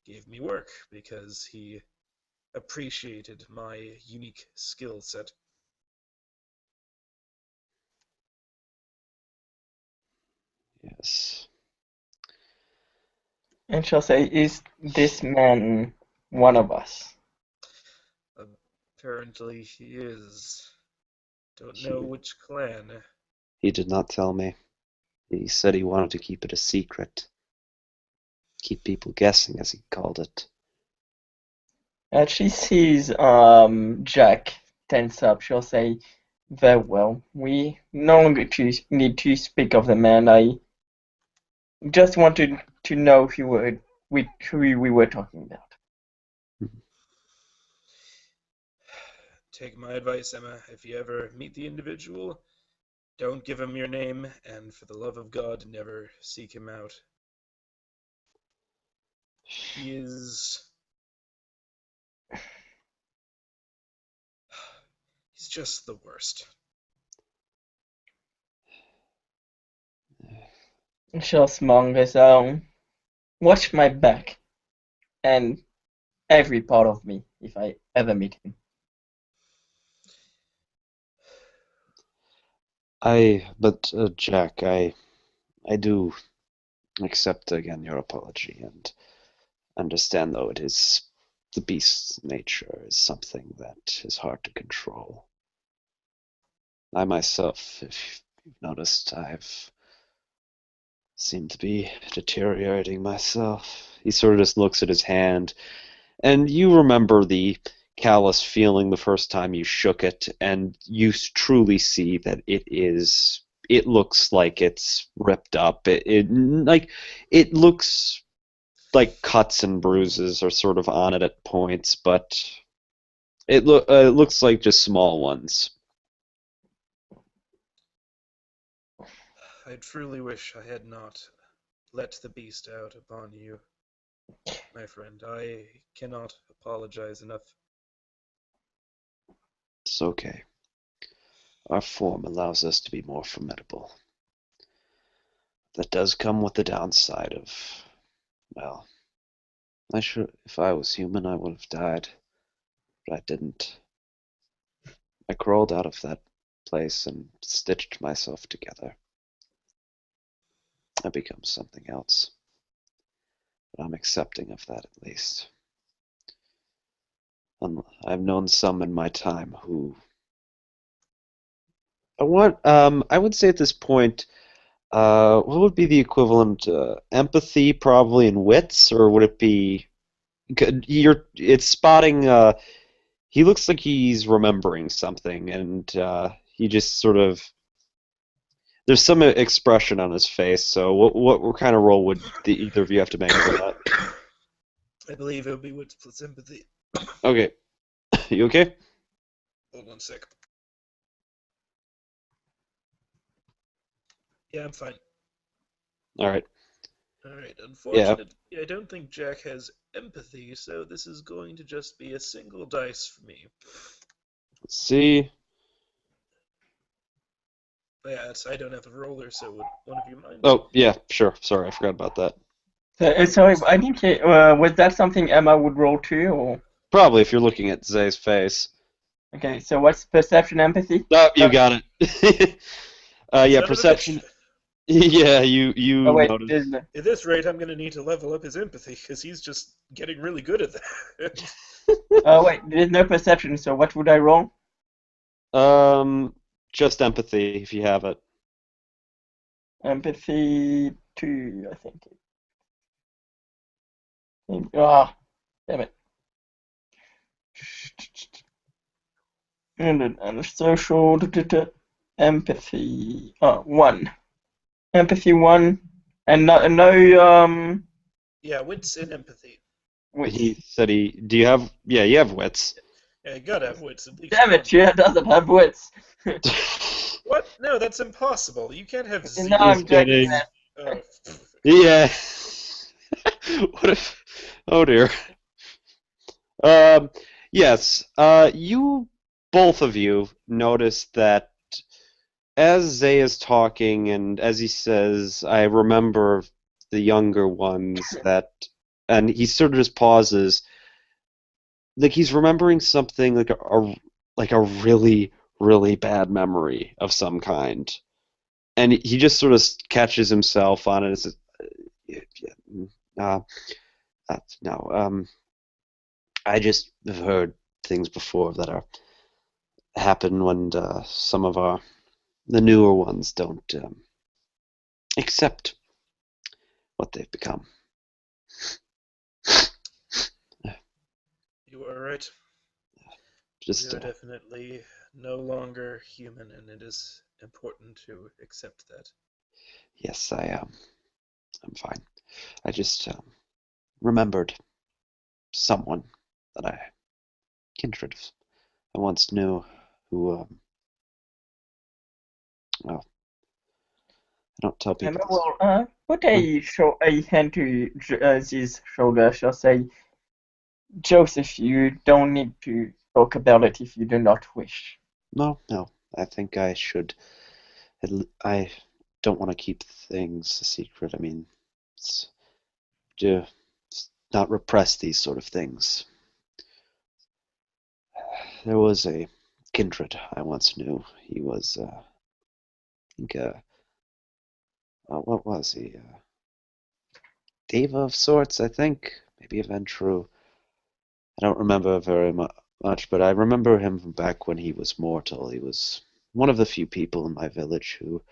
A: gave me work because he appreciated my unique skill set.
C: Yes.
B: And she'll say, is this man one of us?
A: Apparently he is. Don't know
C: He
A: which clan.
C: he did not tell me. He said he wanted to keep it a secret. Keep people guessing, as he called it.
B: As she sees Jack tense up, she'll say, very well, we no longer need to speak of the man. I just wanted to know if you were who we were talking about.
A: Take my advice, Emma. If you ever meet the individual, don't give him your name, and for the love of God, never seek him out. He is. He's just the worst.
B: She'll smile and say, watch my back and every part of me if I ever meet him.
C: But Jack, I do accept again your apology and understand, though it is the beast's nature is something that is hard to control. I myself, if you've noticed, I've seemed to be deteriorating myself. He sort of just looks at his hand, and you remember the callous feeling the first time you shook it, and you truly see that it looks like it's ripped up. It looks like cuts and bruises are sort of on it at points, but it looks like just small ones.
A: I truly wish I had not let the beast out upon you, my friend. I cannot apologize enough.
C: It's okay. Our form allows us to be more formidable. That does come with the downside of, well, if I was human, I would have died, but I didn't. I crawled out of that place and stitched myself together. I become something else, but I'm accepting of that at least. I've known some in my time who I would say at this point, what would be the equivalent? Empathy, probably in wits, or would it be? It's spotting. He looks like he's remembering something, and he just sort of. There's some expression on his face. So, what kind of role would either of you have to make for that?
A: I believe it would be wits plus empathy.
C: Okay, you okay?
A: Hold on a sec. Yeah, I'm fine.
C: All right.
A: Alright,
C: Yeah.
A: unfortunately, I don't think Jack has empathy, so this is going to just be a single dice for me.
C: Let's see.
A: Yes, I don't have a roller, so would one of you mind?
C: Oh, yeah, sure. Sorry, I forgot about that.
B: Sorry, I think was that something Emma would roll too, or
C: Probably if you're looking at Zay's face.
B: okay? So what's perception, empathy?
C: Oh, you got it. Yeah,
A: Son of a bitch!
C: perception. Yeah, you
B: Oh wait,
C: notice.
B: there's no.
A: At this rate, I'm going to need to level up his empathy, because he's just getting really good at that.
B: Oh wait, there's no perception. So what would I roll?
C: Just empathy if you have it.
B: Empathy 2, I think. Ah, damn it. And social empathy. 1. Empathy 1, and no
A: Yeah, wits and empathy.
C: He
B: wits.
C: said he. Do you have? Yeah, you have wits.
A: Yeah, you gotta have wits, at least
B: Damn
A: one.
B: it, she doesn't have wits.
A: What? No, that's impossible. You can't have
B: And now
A: zero
C: Just
B: I'm joking,
C: kidding.
B: man.
A: Oh.
C: Yeah. What if? Oh dear. Um. Yes. You both of you notice that as Zay is talking and as he says, "I remember the younger ones that," and he sort of just pauses, like he's remembering something like a really really bad memory of some kind, and he just sort of catches himself on it and says, "Yeah, yeah, uh, no, I just have heard things before that are happen when some of the newer ones don't accept what they've become."
A: You are right. We
C: Just
A: are definitely no longer human, and it is important to accept that.
C: yes, I'm fine. I just remembered someone that I kindred I once knew who well, I don't tell
B: Emma
C: people this.
B: will put
C: Hmm.
B: a hand to his shoulder. She'll say, Joseph, you don't need to talk about it if you do not wish.
C: No, no. I think I should. I don't want to keep things a secret. I mean, it's to not repress these sort of things. There was a kindred I once knew. He was, I think, what was he? Diva of sorts, I think. Maybe a Ventru. I don't remember very much, but I remember him from back when he was mortal. He was one of the few people in my village who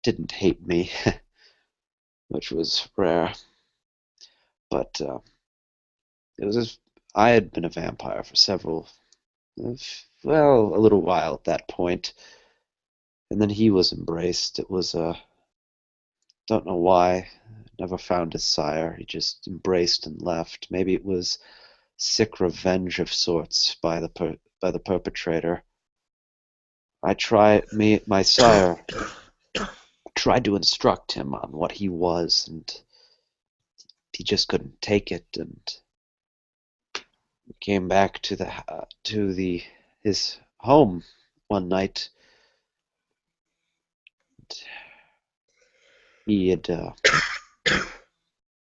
C: didn't hate me, which was rare. But it was as I had been a vampire for well, a little while at that point, and then he was embraced. It was don't know why. Never found his sire. He just embraced and left. Maybe it was sick revenge of sorts by by the perpetrator. My sire tried to instruct him on what he was, and he just couldn't take it, and came back to the his home one night. He had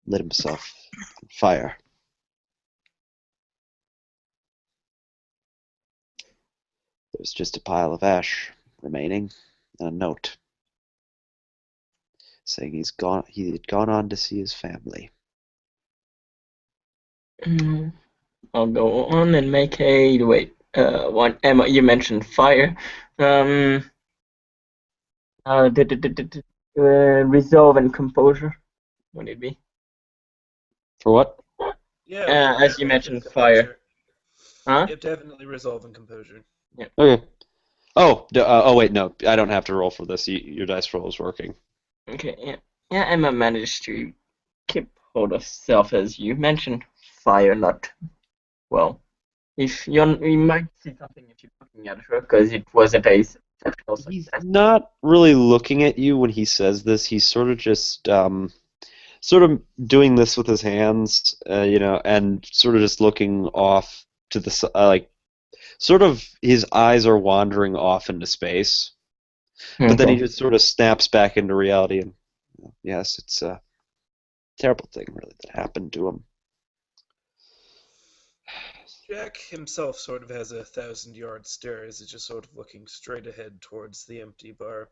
C: lit himself on fire. There was just a pile of ash remaining, and a note saying he had gone on to see his family.
B: I'll go on and make a wait. One Emma, you mentioned fire. Um, resolve and composure. Would it be?
C: For what?
A: Yeah, yeah,
B: As you
A: resolve and
B: mentioned, fire.
A: composure.
B: Huh?
A: Yep, definitely resolve and composure.
B: Yeah.
C: Okay. Oh wait, no, I don't have to roll for this. Your dice roll is working.
B: Okay. Yeah. Yeah. Emma managed to keep hold of self, as you mentioned. Fire, not well. If you might see something if you're looking at her, because it wasn't a exceptional
C: He's
B: success.
C: not really looking at you when he says this. He's sort of just sort of doing this with his hands, and sort of just looking off to the like sort of his eyes are wandering off into space, but then he
B: Okay.
C: just sort of snaps back into reality. And yes, it's a terrible thing, really, that happened to him.
A: Jack himself sort of has a thousand-yard stare as he's just sort of looking straight ahead towards the empty bar.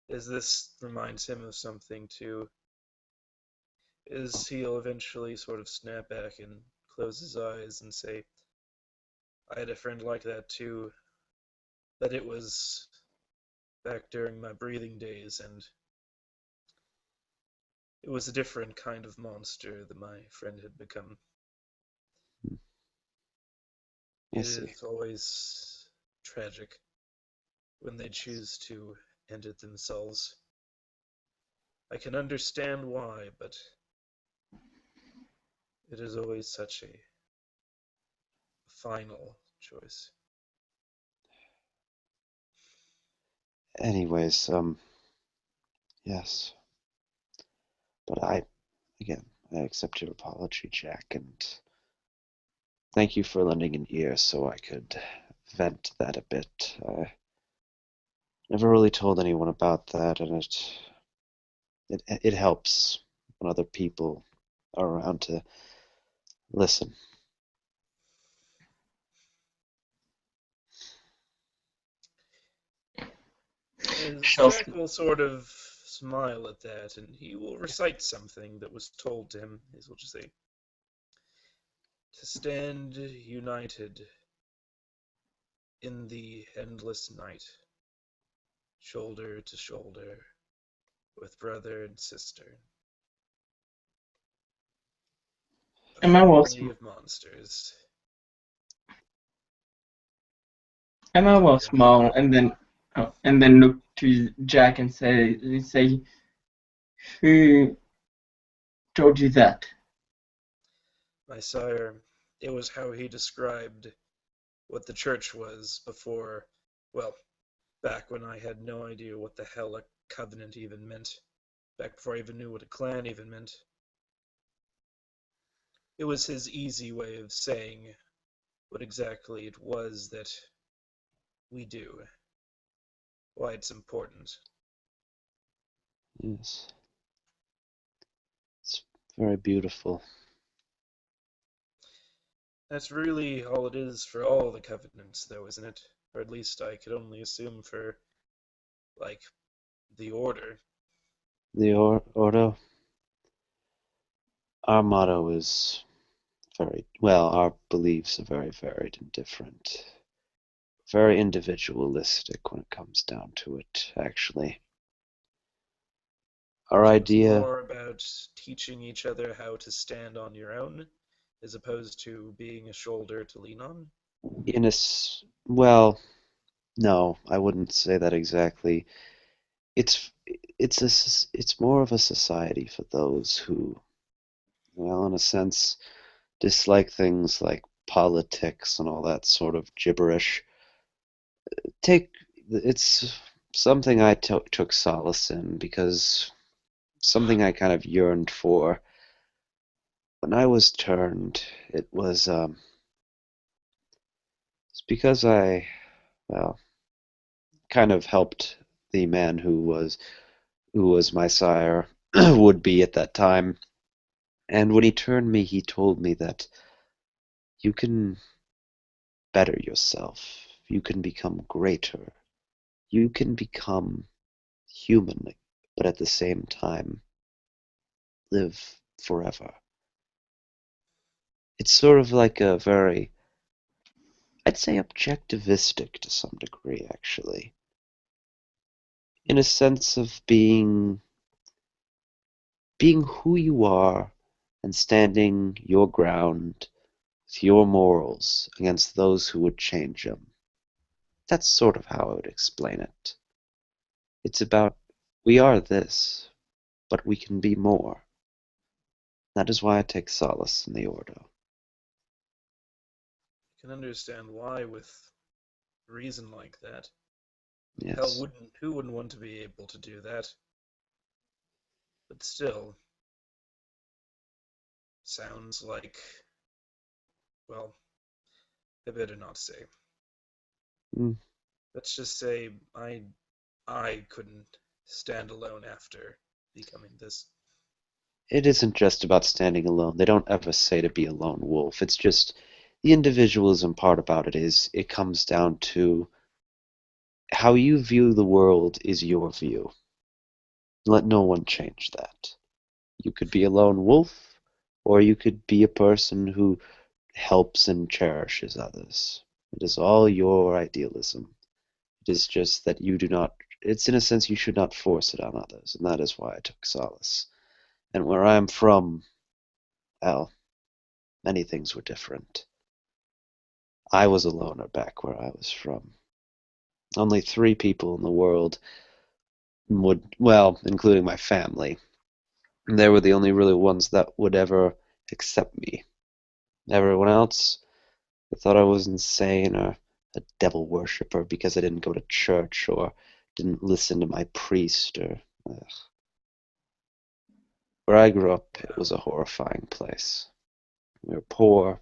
A: As this reminds him of something too, is he'll eventually sort of snap back and close his eyes and say, I had a friend like that too, but it was back during my breathing days, and it was a different kind of monster that my friend had become.
C: I
A: It
C: see.
A: is always tragic when they choose to end it themselves. I can understand why, but it is always such a final choice.
C: Anyways, yes, but again, I accept your apology, Jack, and thank you for lending an ear so I could vent that a bit. I never really told anyone about that, and it helps when other people are around to listen.
A: As
B: Shall
A: Jack will sort of smile at that, and he will recite something that was told to him. He will just say, to stand united in the endless night, shoulder to shoulder, with brother and sister, a
B: Emma will
A: family of monsters.
B: Emma will
A: Together we
B: smile
A: grow.
B: and then look to Jack and say, "Who told you that?"
A: My sire, it was how he described what the church was before, well, back when I had no idea what the hell a covenant even meant, back before I even knew what a clan even meant. It was his easy way of saying what exactly it was that we do, why it's important.
C: Yes, it's very beautiful.
A: That's really all it is for all the covenants, though, isn't it? Or at least I could only assume for, like, the order.
C: The Ordo, our motto is very well, our beliefs are very varied and different. Very individualistic when it comes down to it, actually. Our
A: So it's
C: idea,
A: more about teaching each other how to stand on your own, as opposed to being a shoulder to lean on.
C: well, no, I wouldn't say that exactly. It's it's more of a society for those who, well, in a sense, dislike things like politics and all that sort of gibberish. Take it's something I took solace in because something I kind of yearned for when I was turned. It's because well, kind of helped the man who was my sire would be at that time. And when he turned me, he told me that you can better yourself. You can become greater. You can become human, but at the same time live forever. It's sort of like a very, I'd say, objectivistic to some degree, actually, in a sense of being who you are and standing your ground with your morals against those who would change them. That's sort of how I would explain it. It's about we are this, but we can be more. That is why I take solace in the Ordo.
A: I can understand why with reason like that. Hell,
C: Yes.
A: who wouldn't want to be able to do that? But still, sounds like, well, I better not say.
C: Mm.
A: Let's just say I couldn't stand alone after becoming this.
C: It isn't just about standing alone. They don't ever say to be a lone wolf. It's just the individualism part about it is it comes down to how you view the world is your view. Let no one change that. You could be a lone wolf, or you could be a person who helps and cherishes others. It is all your idealism. It is just that you do not, it's in a sense you should not force it on others, and that is why I took solace. And where I am from, well, many things were different. I was a loner back where I was from. Only 3 people in the world would, well, including my family, they were the only really ones that would ever accept me. Everyone else, they thought I was insane or a devil worshipper because I didn't go to church or didn't listen to my priest or where I grew up, it was
A: Wow.
C: a horrifying place. We were poor,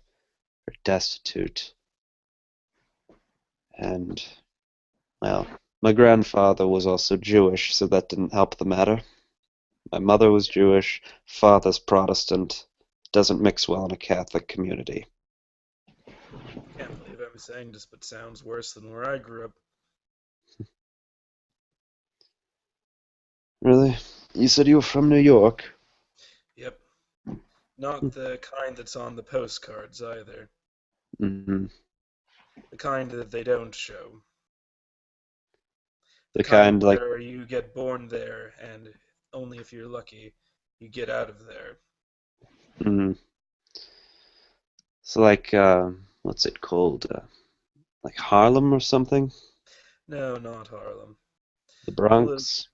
C: we were destitute, and, well, my grandfather was also Jewish, so that didn't help the matter. My mother was Jewish, father's Protestant. It doesn't mix well in a Catholic community.
A: Can't believe I'm saying this, but sounds worse than where I grew up.
C: Really? You said you were from New York?
A: Yep. Not the kind that's on the postcards either.
C: Mm-hmm.
A: The kind that they don't show. The
C: The
A: kind
C: kind like,
A: where you get born there and only if you're lucky you get out of there.
C: mm, so like, what's it called? Like Harlem or something?
A: No, not Harlem.
C: The
A: A little.
C: Bronx?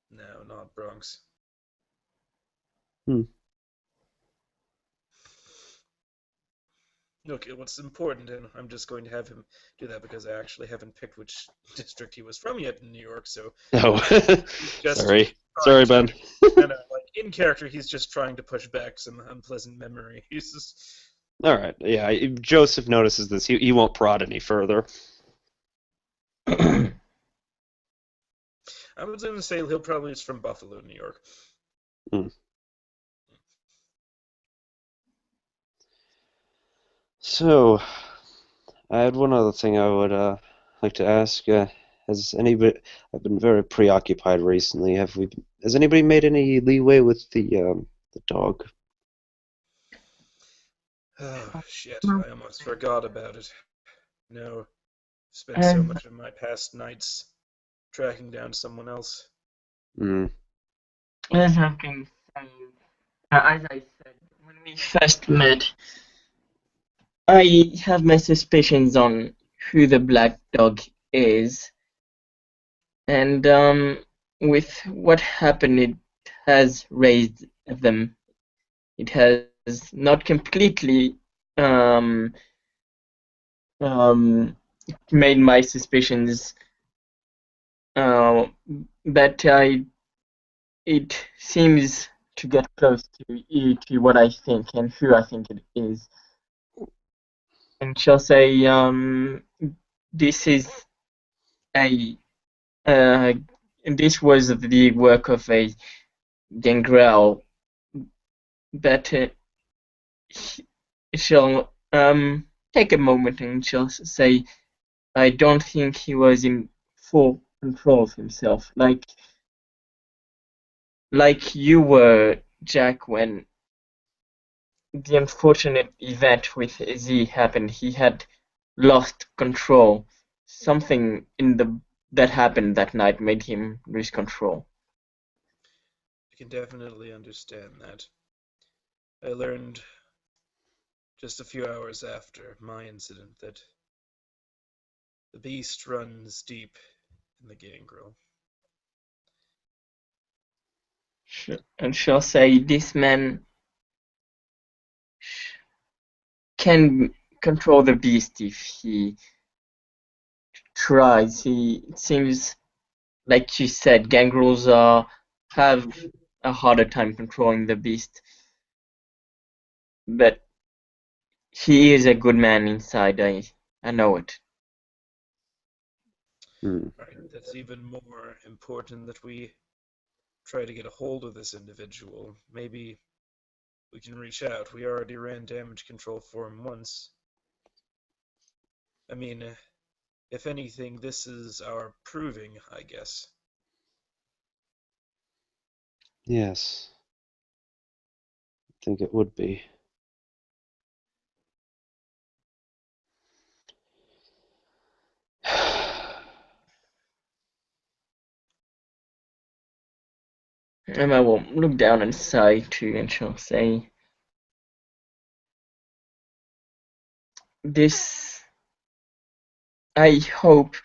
A: No, not Bronx.
C: Hmm.
A: Look, what's important, and I'm just going to have him do that because I actually haven't picked which district he was from yet in New York, so
C: Oh,
A: he's just
C: sorry.
A: trying
C: Sorry,
A: to.
C: Ben.
A: No, no, like in character, he's just trying to push back some unpleasant memory. He's just.
C: All right. Yeah, if Joseph notices this, he won't prod any further.
A: I was going to say he'll probably is from Buffalo, New York.
C: Hmm. So, I had one other thing I would like to ask. Has anybody? I've been very preoccupied recently. Has anybody made any leeway with the dog?
A: Oh, shit, I almost forgot about it. No, spent so
B: As,
A: much of my past nights tracking down someone else.
C: Mm,
B: as I've been saying, as I said, when we first met, I have my suspicions on who the black dog is, and with what happened, it has raised them. It has not completely um, um, made my suspicions, uh, but it seems to get close to what I think and who I think it is. And shall say, this is a uh, this was the work of a gangrel, but shall take a moment and shall say, I don't think he was in full control of himself, like you were, Jack, when the unfortunate event with Z happened. He had lost control. Something in the that happened that night made him lose control.
A: I can definitely understand that. I learned just a few hours after my incident that the beast runs deep in the gangrel.
B: And shall say this man can control the beast if he tries. It seems like you said, gangrels have a harder time controlling the beast, but he is a good man inside. I know it.
C: Hmm.
A: Right, that's even more important that we try to get a hold of this individual. Maybe we can reach out. We already ran damage control for him once. I mean, if anything, this is our proving, I guess.
C: Yes, I think it would be.
B: Emma will look down and sigh too, and she'll say, "This. I hope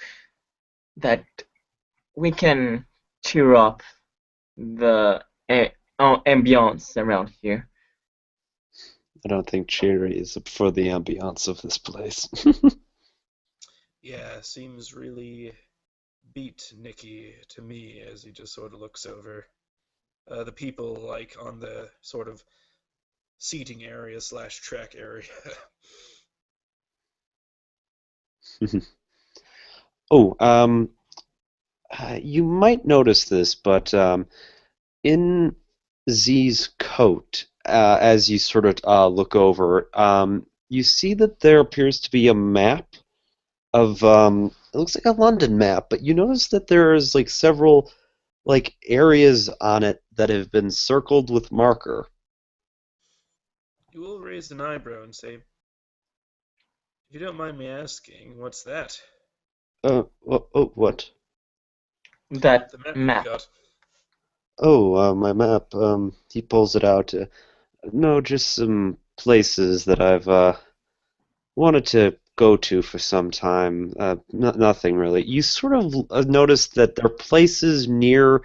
B: that we can cheer up the ambiance around here."
C: I don't think cheery is up for the ambiance of this place.
A: Yeah, seems really beat Nicky to me as he just sort of looks over. The people, like, on the sort of seating area slash track area.
C: Oh, you might notice this, but in Z's coat, as you sort of look over, you see that there appears to be a map of it looks like a London map, but you notice that there's like several like areas on it that have been circled with marker.
A: You will raise an eyebrow and say, if you don't mind me asking, what's that?
C: What?
B: That
A: The map you've
B: map.
A: got.
C: Oh, my map. He pulls it out. No, just some places that I've wanted to go to for some time. Nothing really. You sort of notice that there are places near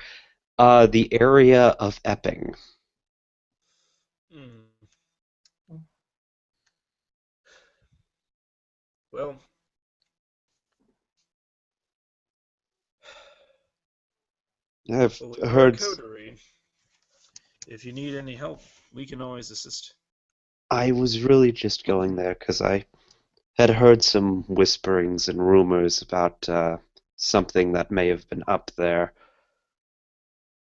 C: the area of Epping.
A: Hmm. Well,
C: I've
A: well, we are a
C: heard.
A: coterie. If you need any help, we can always assist.
C: I was really just going there because I had heard some whisperings and rumors about something that may have been up there.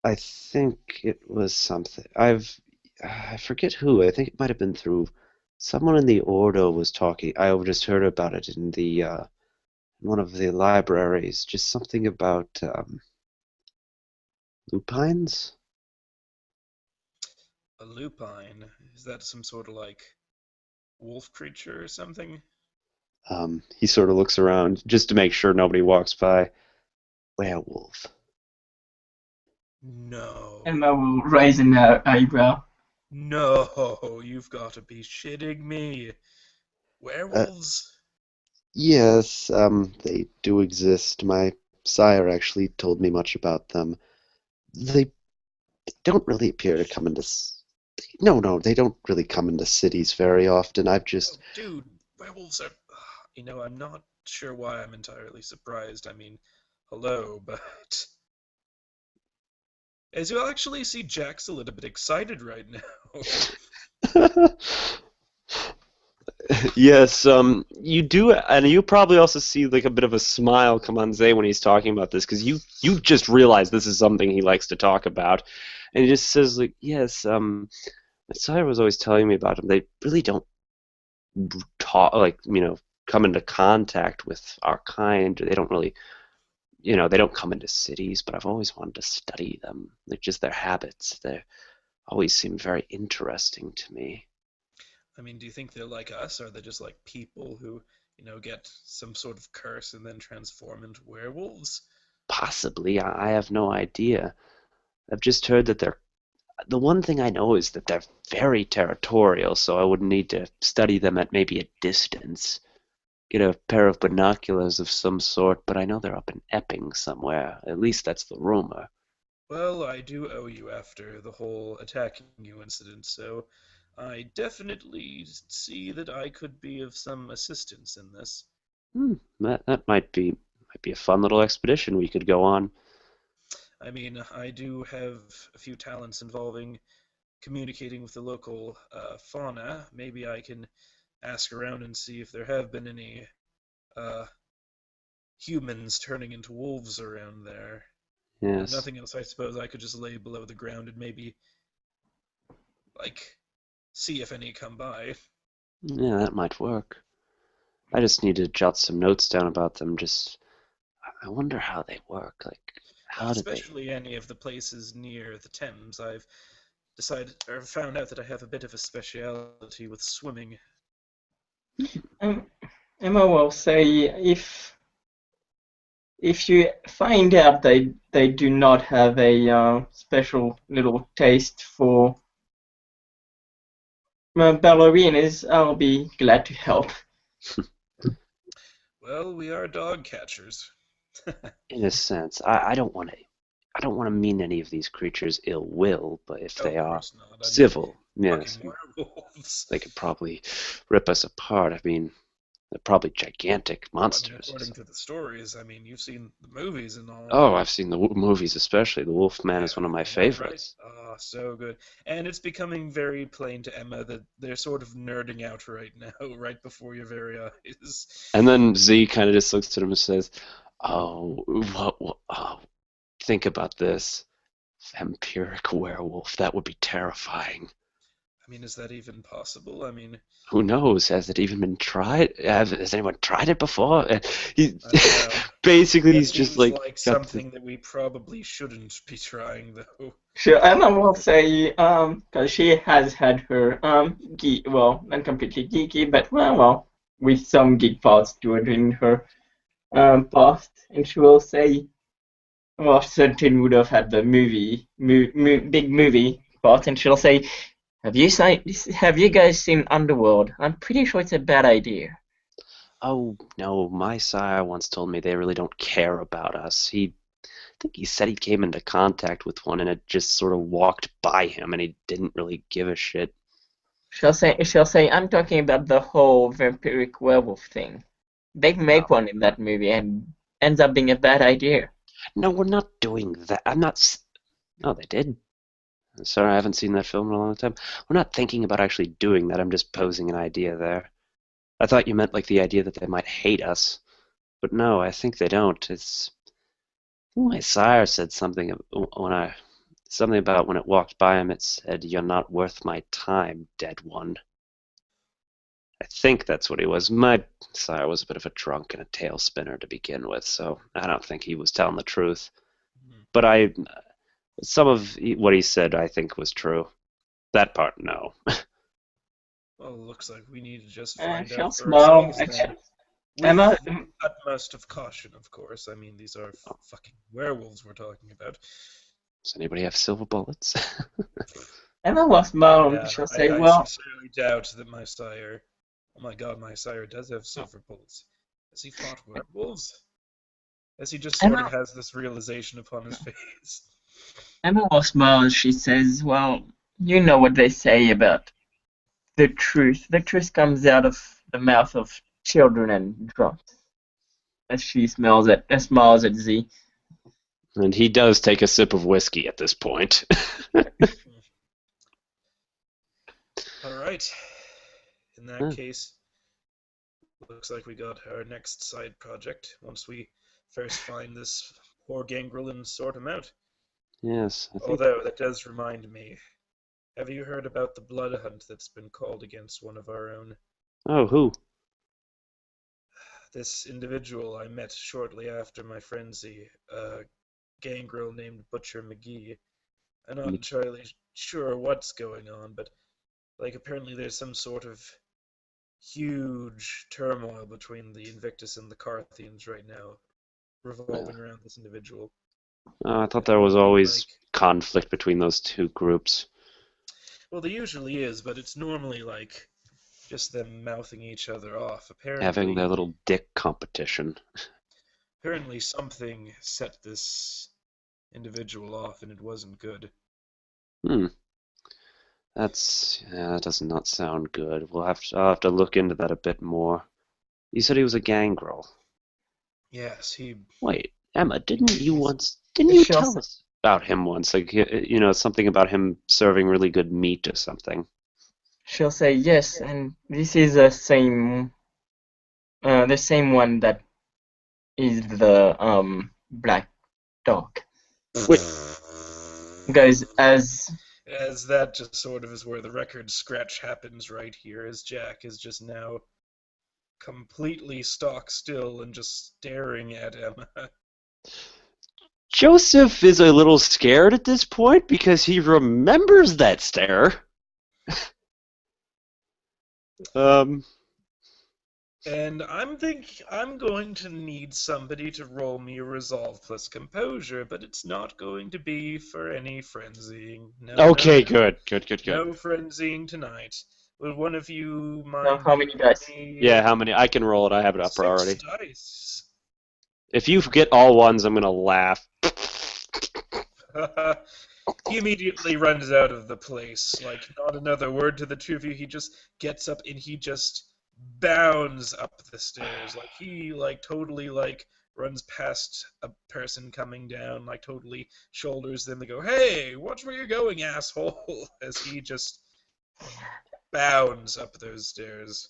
C: I think it was something. I forget who. I think it might have been through someone in the Ordo was talking. I just heard about it in the one of the libraries. Just something about lupines.
A: A lupine? Is that some sort of like wolf creature or something?
C: He sort of looks around just to make sure nobody walks by. Werewolf.
A: No.
B: Emma will raise an eyebrow.
A: No, you've got to be shitting me.
C: Uh,
A: Werewolves?
C: yes, they do exist. My sire actually told me much about them. They don't really appear to come into. No, they don't really come into cities very often. I've
A: Oh,
C: just.
A: dude, werewolves are. I'm not sure why I'm entirely surprised. I mean, hello, but as you'll actually see, Jack's a little bit excited right now.
C: Yes, you do, and you probably also see like a bit of a smile come on Zay when he's talking about this, because you just realize this is something he likes to talk about, and he just says like, yes, my sire was always telling me about them. They really don't talk like come into contact with our kind. They don't really, they don't come into cities. But I've always wanted to study them, like just their habits. They always seem very interesting to me.
A: I mean, do you think they're like us? Or are they just like people who, get some sort of curse and then transform into werewolves?
C: Possibly, I have no idea. I've just heard that they're. The one thing I know is that they're very territorial, so I would need to study them at maybe a distance. Get a pair of binoculars of some sort, but I know they're up in Epping somewhere. At least that's the rumor.
A: Well, I do owe you after the whole attacking you incident, so I definitely see that I could be of some assistance in this.
C: That might be a fun little expedition we could go on.
A: I mean, I do have a few talents involving communicating with the local fauna. Maybe I can ask around and see if there have been any uh, humans turning into wolves around there. And
C: Yes.
A: nothing else, I suppose I could just lay below the ground and maybe, like, see if any come by.
C: Yeah, that might work. I just need to jot some notes down about them. I wonder how they work. Like, how do they?
A: Especially any of the places near the Thames. I've decided, or found out that I have a bit of a speciality with swimming.
B: Um, Emma will say if you find out they do not have a special little taste for ballerinas, I'll be glad to help.
A: Well, we are dog catchers.
C: In a sense, I don't want to mean any of these creatures ill will, but if
A: Of
C: they are
A: course not. I mean,
C: civil, yes,
A: fucking werewolves.
C: they could probably rip us apart. I mean, they're probably gigantic
A: Well, I mean,
C: monsters.
A: according to the stories, I mean, you've seen the movies and all.
C: Oh, I've seen the movies, especially. The Wolf Man
A: Yeah,
C: is one of my
A: I know, right?
C: favorites.
A: Ah, so good. And it's becoming very plain to Emma that they're sort of nerding out right now, right before your very eyes.
C: And then Z kind of just looks at him and says, "Oh, oh, think about this. Vampiric werewolf. That would be terrifying.
A: I mean, is that even possible? I mean,
C: Who knows? Has it even been tried? Has anyone tried it before?" And he
A: I don't know.
C: basically
A: That
C: he's just
A: seems
C: like
A: like
C: got the.
A: something that we probably shouldn't be trying, though.
B: Sure, Emma will say, because she has had her geek, well, not completely geeky, but with some geek parts to it in her past, and she will say, well, certain would have had the big movie part, and she'll say, have you guys seen Underworld? I'm pretty sure it's a bad idea.
C: Oh no, my sire once told me they really don't care about us. I think he said he came into contact with one and it just sort of walked by him and he didn't really give a shit.
B: She'll say, I'm talking about the whole vampiric werewolf thing. They
C: Oh.
B: make one in that movie and ends up being a bad idea.
C: No, we're not doing that. I'm not. Oh, they did. Sorry, I haven't seen that film in a long time. We're not thinking about actually doing that. I'm just posing an idea there. I thought you meant like the idea that they might hate us. But no, I think they don't. I think my sire said something about when it walked by him, it said, "You're not worth my time, dead one." I think that's what he was. My sire was a bit of a drunk and a tail spinner to begin with, so I don't think he was telling the truth.
A: Hmm.
C: But some of what he said, I think was true. That part, no.
A: Well, looks like we need to just find
B: She'll
A: out for
B: smile.
A: ourselves then.
B: Emma,
A: With the utmost of caution, of course. I mean, these are fucking werewolves we're talking about.
C: Does anybody have silver bullets?
B: Emma will smile.
A: Yeah,
B: She'll say,
A: I
B: well,
A: sincerely doubt that my sire. Oh my god, my sire does have silver bullets. Has he fought werewolves? As he just sort of
B: Emma,
A: has this realization upon his face.
B: Emma will smile. She says, well, you know what they say about the truth. The truth comes out of the mouth of children and drunks. As she smiles at Z.
C: And he does take a sip of whiskey at this point.
A: All right. In that case, looks like we got our next side project once we first find this poor gangrel and sort him out.
C: Yes, I think.
A: Although, that does remind me. Have you heard about the blood hunt that's been called against one of our own?
C: Oh, who?
A: This individual I met shortly after my frenzy, a gangrel named Butcher McGee. I'm not entirely sure what's going on, but like apparently there's some sort of huge turmoil between the Invictus and the Carthians right now, revolving around this individual.
C: I thought
A: And
C: there was
A: looking
C: always
A: like,
C: conflict between those two groups.
A: well, there usually is, but it's normally like just them mouthing each other off.
C: Having their little dick competition.
A: Apparently something set this individual off, and it wasn't good.
C: Hmm. That does not sound good. I'll have to look into that a bit more. You said he was a gangrel.
A: Yes,
C: Wait, Emma, didn't you
B: She'll
C: tell us about him once? Like, something about him serving really good meat or something.
B: she'll say yes, and this is the same one that is the black dog.
C: Wait,
B: Guys, as
A: that just sort of is where the record scratch happens right here, as Jack is just now completely stock still and just staring at Emma.
C: Joseph is a little scared at this point because he remembers that stare.
A: And I'm going to need somebody to roll me a resolve plus composure, but it's not going to be for any frenzying. No,
C: Okay,
A: no.
C: good.
A: No frenzying tonight. Would one of you
B: now
A: mind
B: how many
A: giving
B: dice?
A: me
C: Yeah, how many? I can roll it. I have it up
A: 6
C: already.
A: dice?
C: If you get all ones, I'm gonna laugh.
A: He immediately runs out of the place. Like, not another word to the two of you. He just gets up and he just bounds up the stairs. Like, he, like, totally, like, runs past a person coming down, like, totally shoulders them. They go, "Hey, watch where you're going, asshole!" As he just bounds up those stairs.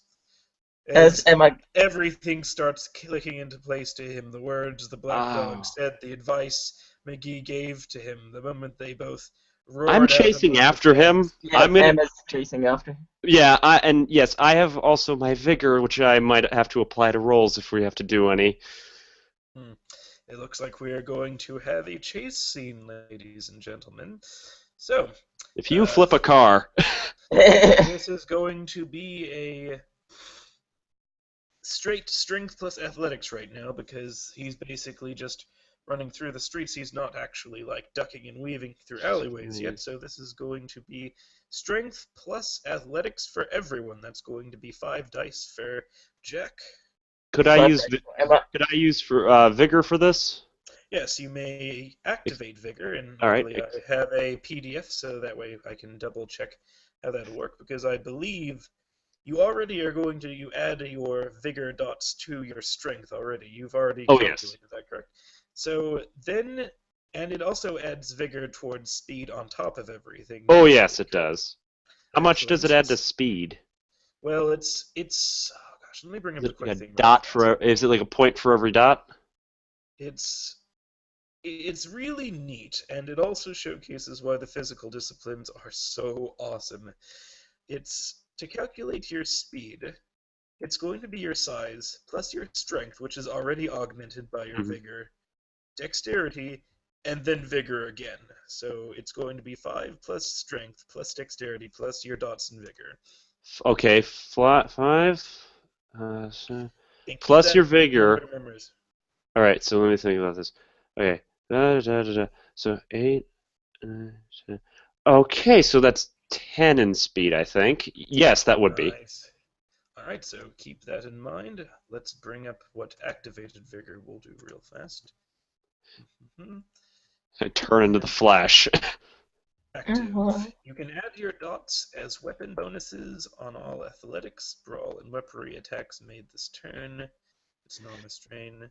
B: As
A: As
B: Emma,
A: everything starts clicking into place to him, the words the black dog
C: Oh.
A: said, the advice McGee gave to him, the moment they both
C: I'm
A: roared out
C: chasing
A: among the
C: after him.
A: flames.
B: yeah, Emma's chasing after.
C: Yeah, and yes, I have also my vigor, which I might have to apply to rolls if we have to do any.
A: Hmm. It looks like we are going to have a chase scene, ladies and gentlemen. So,
C: If you
A: uh,
C: flip a car,
A: this is going to be a straight strength plus athletics right now because he's basically just running through the streets. He's not actually like ducking and weaving through alleyways yet. So this is going to be strength plus athletics for everyone. That's going to be 5 dice for Jack.
C: could I
B: 5
C: use
B: dice for Emma.
C: for vigor for this?
A: Yes, you may activate Vigor, and
C: All right.
A: luckily I have a PDF, so that way I can double check how that'll work, because I believe you already are going to you add your Vigor dots to your Strength already. You've already
C: Oh yes.
A: calculated that, correct? So then, and it also adds Vigor towards Speed on top of everything
C: Oh
A: naturally.
C: yes, it does. How much does it
A: Excellent.
C: add to speed?
A: Well, it's oh gosh, let me bring
C: Is
A: up the
C: it
A: quick
C: like a
A: thing really
C: dot
A: fast.
C: for? Is it like a point for every dot?
A: It's it's really neat, and it also showcases why the physical disciplines are so awesome. It's to calculate your speed, it's going to be your size plus your strength, which is already augmented by your
C: Mhm.
A: vigor, dexterity, and then vigor again. So it's going to be 5 plus strength plus dexterity plus your dots and vigor.
C: Okay, flat 5.
A: And keep
C: Plus
A: that
C: your
A: in mind
C: vigor.
A: for memories.
C: All right, so let me think about this. Okay. So 8. 10. Okay, so that's 10 in speed, I think. Yes, that would be.
A: Nice. Alright, so keep that in mind. Let's bring up what activated vigor will do real fast. Mhm.
C: I turn into the Flash.
A: Active. You can add your dots as weapon bonuses on all athletics, brawl, and weaponry attacks made this turn. It's non-restrain.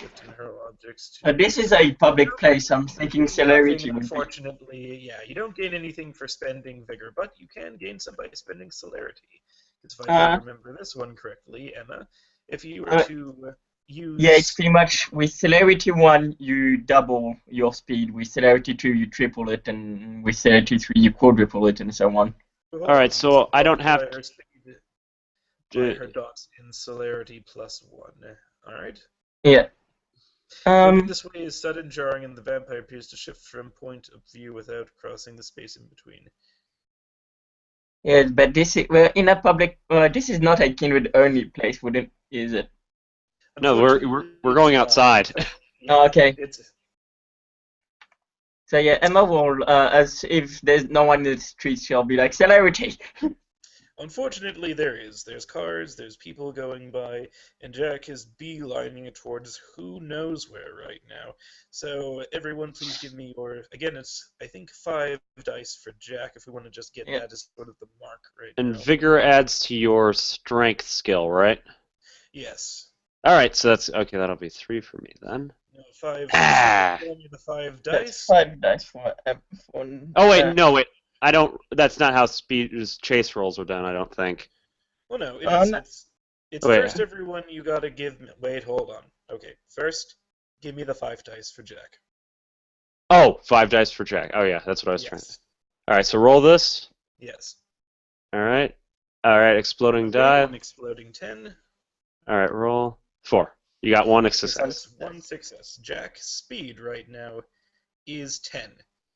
A: Lift and hurl objects to.
B: This is a public place. I'm
A: You
B: thinking
A: gain nothing,
B: celerity would be.
A: unfortunately. Yeah, you don't gain anything for spending vigor, but you can gain some by spending celerity. Because if I did
B: Uh,
A: remember this one correctly, Emma, if you were
B: uh,
A: to
B: yeah, it's
A: use.
B: pretty much with celerity 1, you double your speed. With celerity 2, you triple it, and with celerity 3, you quadruple it, and so on.
A: Well,
C: All
A: hold
C: right,
A: on, let's
C: so I don't
A: multiply
C: have
A: her speed by
C: to.
A: her dots in celerity plus 1. Alright?
B: Yeah.
A: Moving
B: Um.
A: this way is sudden jarring, and the vampire appears to shift from point of view without crossing the space in between.
B: Yes, but this is well, in a public. This is not a kindred only place, would it? Is it?
C: No,
A: Unfortunately,
C: we're
A: it's
C: going
A: not.
C: outside.
B: Oh,
A: Yeah,
B: okay.
A: it's
B: So yeah, Emma will, as if there's no one in the streets, she'll be like celerity.
A: unfortunately there is. There's cars, there's people going by, and Jack is beelining it towards who knows where right now. So everyone, please give me your. Again, it's I think 5 dice for Jack if we want to just get
B: Yeah.
A: that as sort of the mark right
C: And
A: now.
C: vigor adds to your strength skill, right?
A: Yes.
C: All right, so that's okay. That'll be 3 for me then.
A: No, 5. So just
C: Ah.
A: roll me the 5
B: That's
A: dice.
B: 5 dice for
C: Oh wait, no wait. I don't. That's not how speed chase rolls are done. I don't think.
A: Well, no, it is.
B: no.
A: It's
C: Oh, wait.
A: first everyone. You gotta give. Wait, hold on. Okay, first, give me the 5 dice for Jack.
C: Oh, 5 dice for Jack. Oh yeah, that's what I was trying.
A: Yes.
C: All right, so roll this.
A: Yes.
C: All right. All right, exploding
A: Okay,
C: die.
A: an exploding 10.
C: All right, roll 4. You got one
A: So
B: One
C: success.
A: that's one success. Jack's speed right now is 10.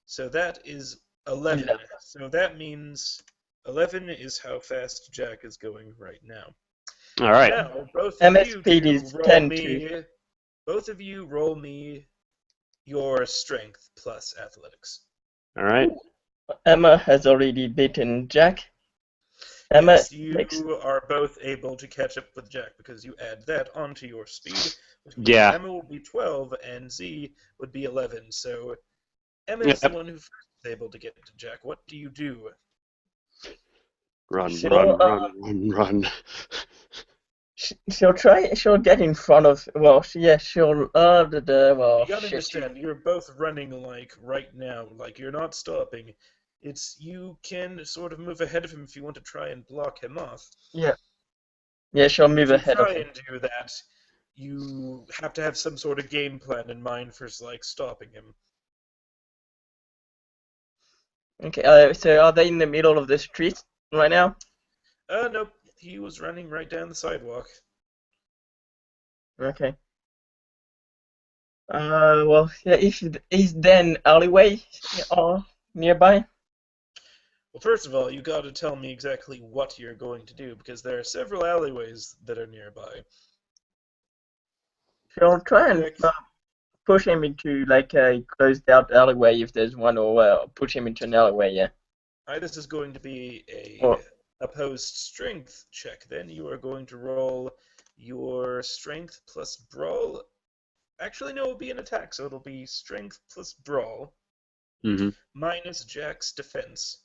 A: So that is 11.
B: 11.
A: So that means 11 is how fast Jack is going right now.
C: All right.
A: Now, both of
B: MS
A: you
B: speed
A: two
B: is
A: roll
B: 10 too.
A: me. Both of you roll me your strength plus athletics.
C: All right.
B: Emma has already beaten Jack. Emma
A: Yes,
B: makes.
A: you are both able to catch up with Jack because you add that onto your speed, which means
C: Yeah.
A: Emma will be 12 and Z would be 11. So Emma is the
C: Yep.
A: one who first is able to get to Jack. What do you do?
C: Run,
B: She'll
C: run, run, run, run.
B: she'll try. She'll get in front of. Well, yeah. She'll. Well,
A: You gotta
B: shit.
A: understand, you're both running like right now, like you're not stopping. It's you can sort of move ahead of him if you want to try and block him off.
B: Yeah. Yeah. She'll move
A: If you
B: ahead of
A: try
B: him.
A: and do that, you have to have some sort of game plan in mind for like stopping him.
B: Okay. So are they in the middle of the street right now?
A: Nope, he was running right down the sidewalk.
B: Okay. Well, yeah. Is there an alleyway nearby?
A: Well, first of all, you gotta tell me exactly what you're going to do, because there are several alleyways that are nearby.
B: She'll try and
A: Jack,
B: push him into like a closed out alleyway if there's one, or push him into an alleyway. Yeah.
A: this is going to be
B: Or
A: a opposed strength check. Then you are going to roll your strength plus brawl. Actually, no, it'll be an attack, so it'll be strength plus brawl
C: Mm-hmm.
A: minus Jack's defense,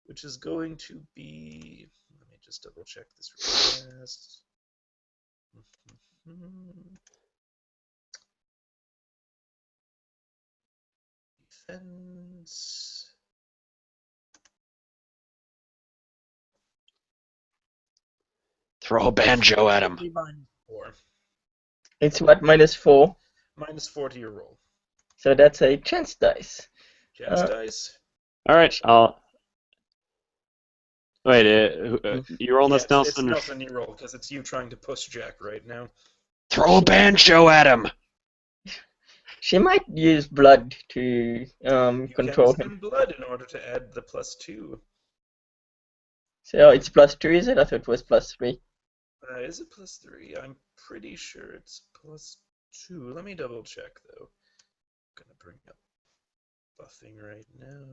A: which is going to be. Let me just double check this real fast. Defense.
C: Throw a banjo at him.
A: Be -4.
B: it's what, -4?
A: -4 to your roll.
B: So that's a chance dice.
A: Chance dice.
C: All right. I'll wait. You rolling this,
A: Yes, it's
C: Nelson?
A: Nelson you roll because it's you trying to push Jack right now.
C: Throw a banjo at him.
B: She might use blood to
A: You can
B: control him.
A: spend blood in order to add the +2.
B: So it's +2, is it? I thought it was +3.
A: Is it +3? I'm pretty sure it's +2. Let me double check though. I'm gonna bring up buffing right now.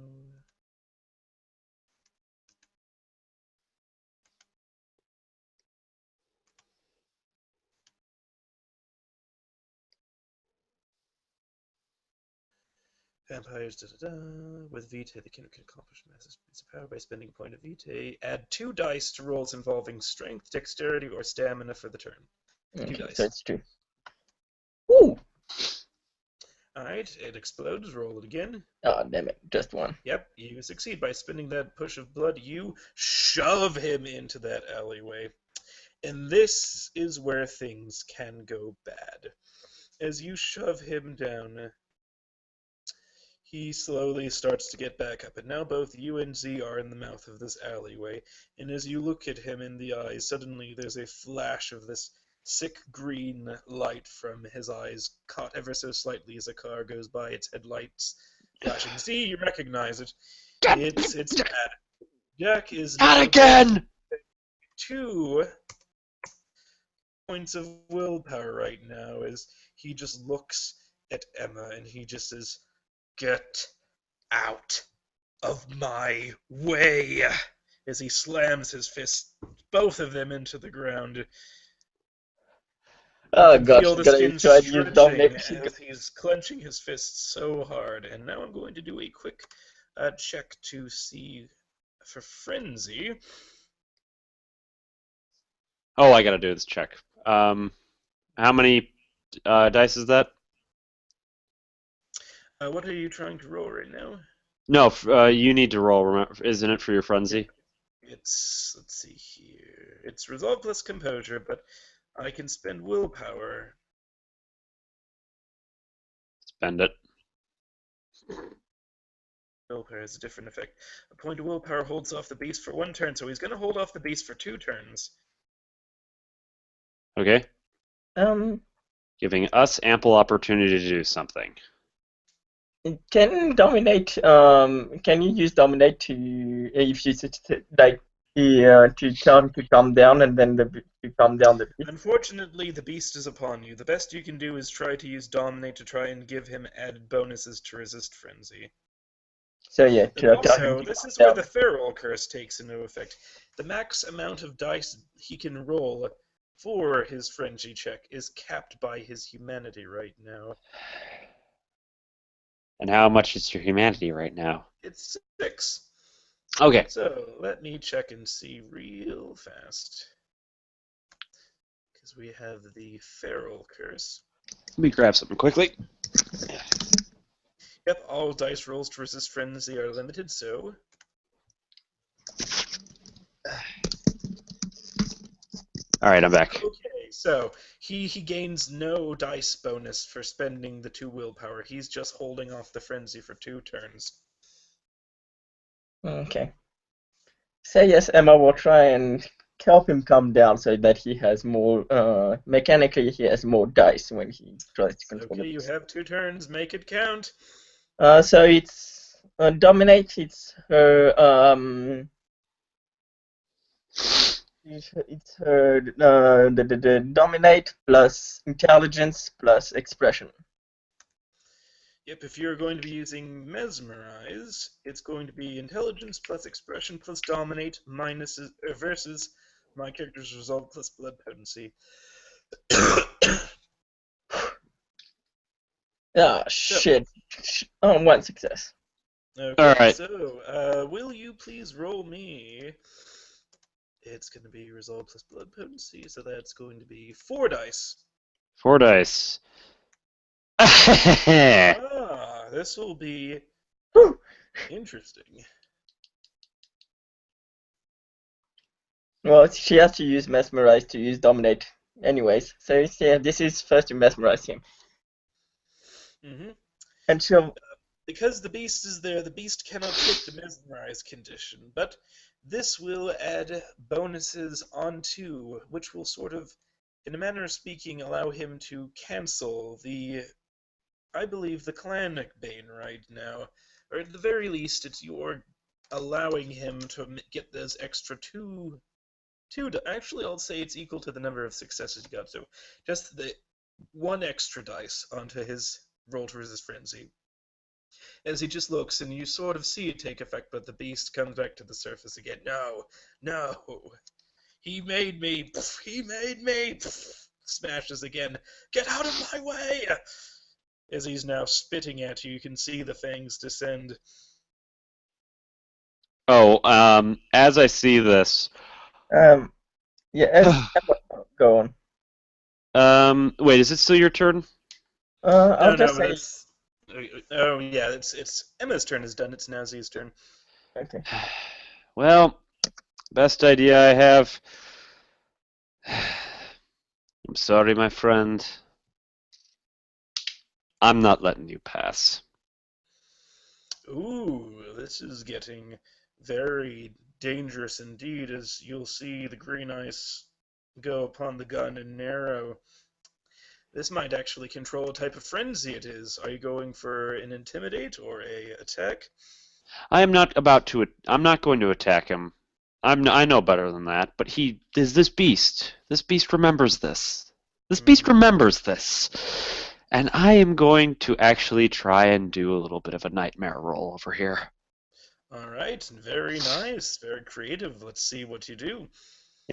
A: Vampires, With Vitae, the king can accomplish massive amounts of power by spending a point of Vitae. Add 2 dice to rolls involving strength, dexterity, or stamina for the turn. Two
B: Okay,
A: dice.
B: so it's 2. Ooh!
A: Alright, it explodes. Roll it again.
B: Oh, damn it. Just 1.
A: Yep, you succeed. By spending that push of blood, you shove him into that alleyway. And this is where things can go bad. As you shove him down, he slowly starts to get back up, and now both you and Z are in the mouth of this alleyway. And as you look at him in the eyes, suddenly there's a flash of this sick green light from his eyes, caught ever so slightly as a car goes by, its headlights flashing. Z, you recognize it. It's bad. Jack is
C: Not
A: now
C: again.
A: 2 points of willpower right now as he just looks at Emma and he just says, "Get out of my way," as he slams his fists, both of them, into the ground. You
B: Oh
A: can
B: god,
A: feel
B: she's
A: the
B: gonna
A: skin
B: try and use
A: stretching
B: Dominic.
A: as he's clenching his fists so hard. And now I'm going to do a quick check to see for frenzy.
C: Oh, I gotta do this check. How many dice is that?
A: What are you trying to roll right now?
C: No, you need to roll. Remember, isn't it for your frenzy?
A: It's, let's see here. It's resolve plus composure, but I can spend willpower.
C: spend it.
A: Willpower has a different effect. A point of willpower holds off the beast for 1 turn, so he's going to hold off the beast for 2 turns.
C: Okay?
B: Um,
C: Giving us ample opportunity to do something.
B: can dominate? Can you use dominate to if you like to tell him to calm down and then to calm down the beast?
A: Unfortunately, the beast is upon you. The best you can do is try to use Dominate to try and give him added bonuses to resist Frenzy.
B: So yeah,
A: And
B: to tell him
A: also,
B: to
A: this
B: calm
A: is where
B: down.
A: the Feral Curse takes into effect. The max amount of dice he can roll for his Frenzy check is capped by his humanity right now.
C: And how much is your humanity right now?
A: It's 6.
C: Okay.
A: So, let me check and see real fast. Because we have the Feral Curse.
C: Let me grab something quickly.
A: Yep, all dice rolls to resist Frenzy are limited, so...
C: Alright, I'm back.
A: Okay, so he gains no dice bonus for spending the 2 willpower. He's just holding off the Frenzy for 2 turns.
B: Okay. So yes, Emma will try and help him calm down so that he has more. Mechanically, he has more dice when he tries to control the
A: Okay, you
B: beast.
A: have 2 turns. Make it count.
B: So it's dominate. It's her. It's her. The dominate plus intelligence plus expression.
A: Yep, if you're going to be using Mesmerize, it's going to be Intelligence plus Expression plus Dominate minus versus my character's result plus Blood Potency.
B: Ah, shit. Oh, 1 success.
A: Okay,
C: Alright.
A: so will you please roll me? It's going to be Resolve plus Blood Potency, so that's going to be 4 dice.
C: 4 dice.
A: Ah, this will be
B: Whew.
A: interesting.
B: Well, she has to use mesmerize to use dominate, anyways. So yeah, this is first to mesmerize him,
A: Mm-hmm.
B: and she'll.
A: Because the beast is there, the beast cannot take the mesmerize condition, but this will add bonuses onto, which will sort of, in a manner of speaking, allow him to cancel the, I believe, the clan bane right now. Or at the very least, it's you're allowing him to get those extra actually, I'll say it's equal to the number of successes he got, so just the 1 extra dice onto his roll to resist frenzy. As he just looks, and you sort of see it take effect, but the beast comes back to the surface again. No, no, he made me, he made me, smashes again. Get out of my way! As he's now spitting at you, you can see the fangs descend.
C: As I see this,
B: Yeah, as go on.
C: wait, is it still your turn?
B: I'll
A: No,
B: just
A: no, but
B: say
A: it's, oh yeah, it's Emma's turn is done. It's now Z's turn.
B: okay.
C: Well, best idea I have. I'm sorry, my friend. I'm not letting you pass.
A: Ooh, this is getting very dangerous indeed, as you'll see the green ice go upon the gun and narrow. This might actually control what type of frenzy it is. Are you going for an intimidate or a attack?
C: I'm not going to attack him. I know better than that, but he is this beast. This beast remembers this. This beast
A: Mm-hmm.
C: remembers this. And I am going to actually try and do a little bit of a nightmare roll over here.
A: All right, very nice, very creative. Let's see what you do.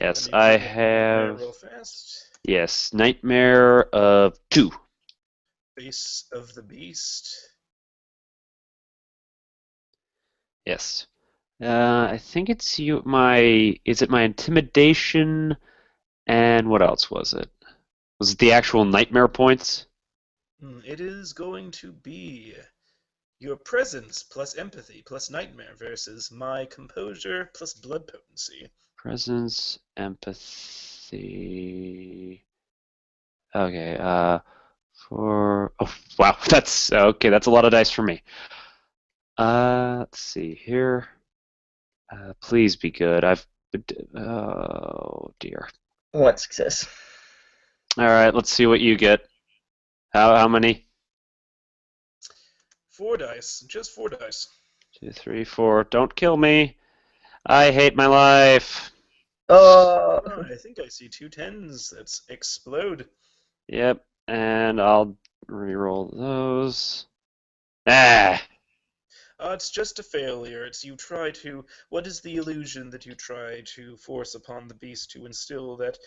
A: Let
C: Yes,
A: me
C: I
A: bring up the nightmare
C: have.
A: real fast.
C: Yes, nightmare of 2.
A: Face of the beast.
C: Yes. I think it's you. Is it my intimidation? And what else was it? Was it the actual nightmare points?
A: It is going to be your presence plus empathy plus nightmare versus my composure plus blood potency.
C: Presence, empathy. Okay, 4. Oh, wow. That's okay. That's a lot of dice for me. Let's see here. Please be good. Oh dear.
B: One success.
C: All right. Let's see what you get. How many?
A: 4 dice. Just 4 dice.
C: 2, 3, 4. Don't kill me. I hate my life.
B: Oh,
A: I think I see 2 tens. That's explode.
C: Yep. And I'll reroll those. Ah.
A: It's just a failure. It's you try to. What is the illusion that you try to force upon the beast to instill that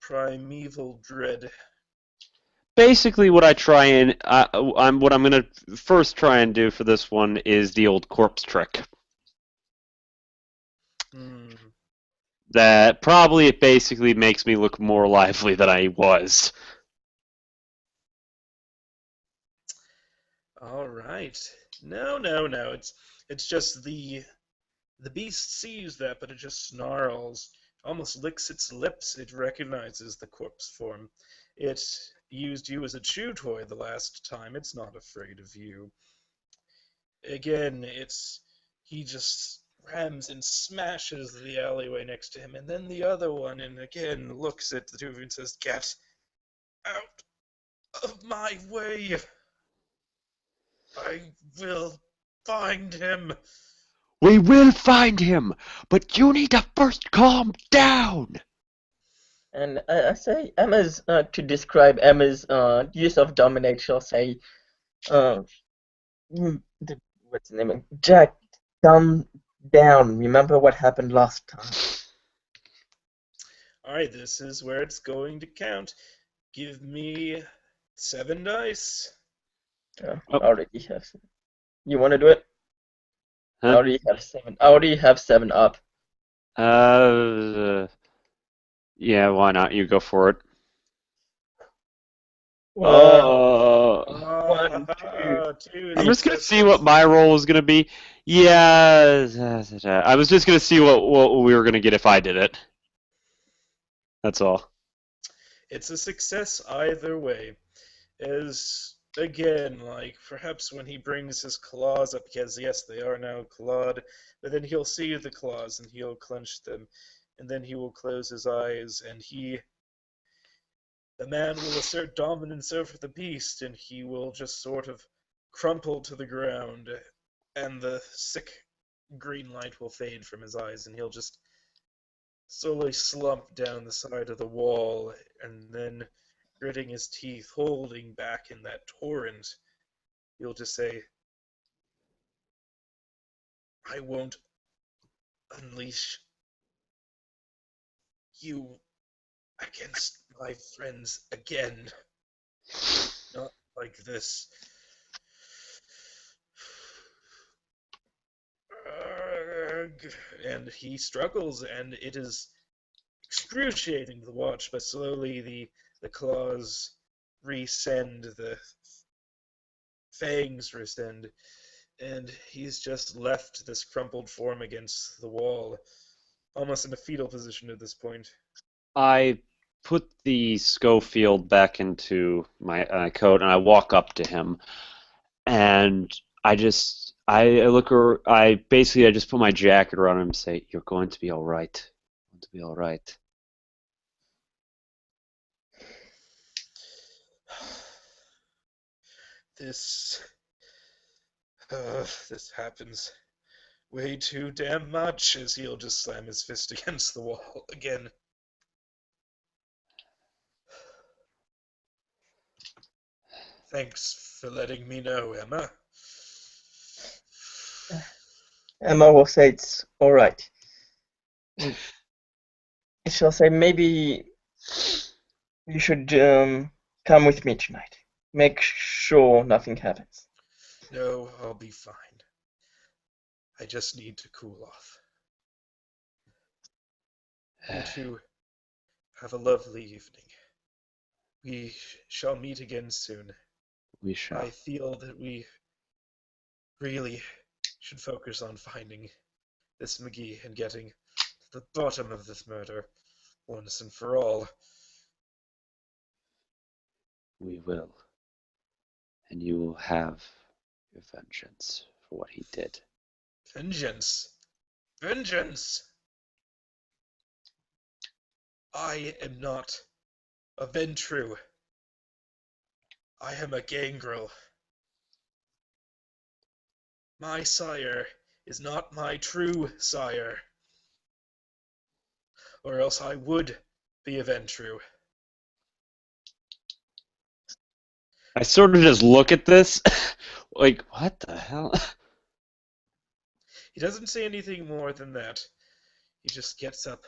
A: primeval dread?
C: Basically, what I'm gonna first try and do for this one is the old corpse trick.
A: Hmm.
C: That probably it basically makes me look more lively than I was.
A: All right. No, no, no. It's just the beast sees that, but it just snarls, almost licks its lips. It recognizes the corpse form. It used you as a chew toy the last time. It's not afraid of you. Again, he just rams and smashes the alleyway next to him, and then the other one, and again looks at the two of you and says, "Get out of my way! I will find him."
C: We will find him, but you need to first calm down.
B: and I say Emma's to describe Emma's use of dominate. She'll say, uh, what's the name? Jack, calm down. Remember what happened last time.
A: All right, this is where it's going to count. Give me 7 dice.
B: I
C: Oh,
B: already have. You want to do it? I
C: huh?
B: already have 7. I already have 7 up.
C: Uh, yeah, why not? You go for it.
B: One,
A: Ah,
B: 1, 2,
A: two
C: I'm
B: 3.
C: just gonna see what
A: successes.
C: my role is gonna be. Yeah, I was just gonna see what we were gonna get if I did it. That's all.
A: It's a success either way. As again, like perhaps when he brings his claws up, because yes, they are now clawed, but then he'll see the claws and he'll clench them, and then he will close his eyes, and the man will assert dominance over the beast, and he will just sort of crumple to the ground, and the sick green light will fade from his eyes, and he'll just slowly slump down the side of the wall, and then, gritting his teeth, holding back in that torrent, he'll just say, "I won't unleash you against my friends again. Not like this." And he struggles, and it is excruciating to watch, but slowly the claws resend, the fangs resend, and he's just left this crumpled form against the wall, almost in a fetal position at this point.
C: I put the Schofield back into my coat and I walk up to him and I look or I just put my jacket around him and say, "You're going to be all right. You're going to be all right."
A: This, this happens way too damn much, as he'll just slam his fist against the wall again. Thanks for letting me know, Emma.
B: Emma will say it's alright. She'll say maybe you should come with me tonight. Make sure nothing happens.
A: No, I'll be fine. I just need to cool off. You two have a lovely evening. We shall meet again soon.
C: We shall.
A: I feel that we really should focus on finding this McGee and getting to the bottom of this murder once and for all.
C: We will. and you will have your vengeance for what he did.
A: Vengeance! Vengeance! I am not a Ventru. I am a gangrel. My sire is not my true sire, or else I would be a Ventru.
C: I sort of just look at this, like, what the hell?
A: He doesn't say anything more than that. He just gets up.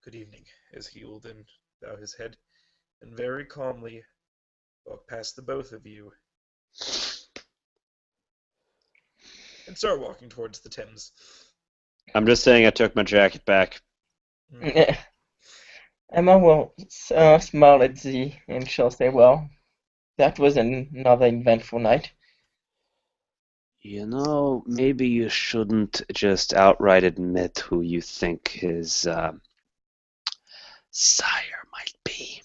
A: Good evening, as he will then bow his head and very calmly walk past the both of you and start walking towards the Thames.
C: I'm just saying I took my jacket back.
B: Emma will smile at Z and she'll say, well, that was another eventful night.
C: You know, maybe you shouldn't just outright admit who you think his sire might be.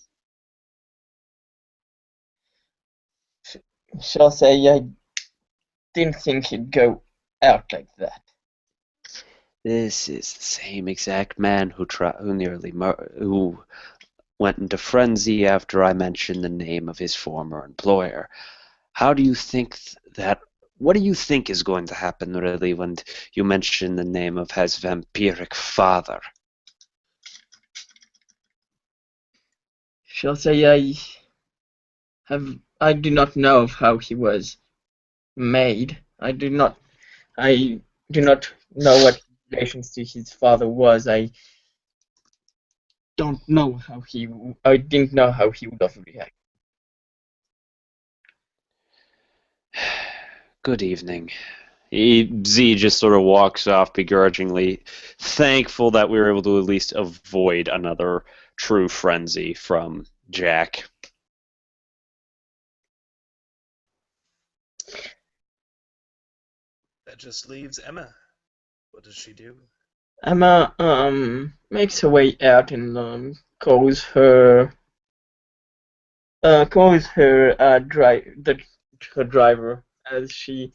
B: She'll say, I didn't think he'd go out like that.
C: This is the same exact man who who went into frenzy after I mentioned the name of his former employer. How do you think that? What do you think is going to happen, really, when you mention the name of his vampiric father?
B: She'll say, I do not know of how he was made. I do not know what relations to his father was. I didn't know how he would have reacted.
C: Good evening. Z just sort of walks off begrudgingly, thankful that we were able to at least avoid another true frenzy from Jack.
A: That just leaves Emma. What does she do?
B: Emma makes her way out and calls her her driver as she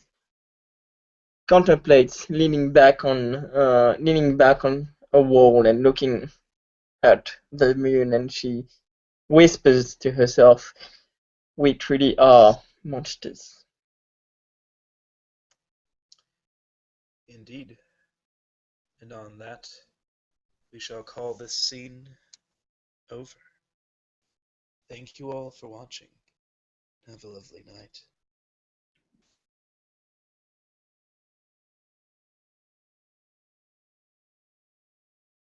B: contemplates leaning back on a wall and looking at the moon, and she whispers to herself, we truly are monsters.
A: Indeed. And on that, we shall call this scene over. Thank you all for watching. Have a lovely night.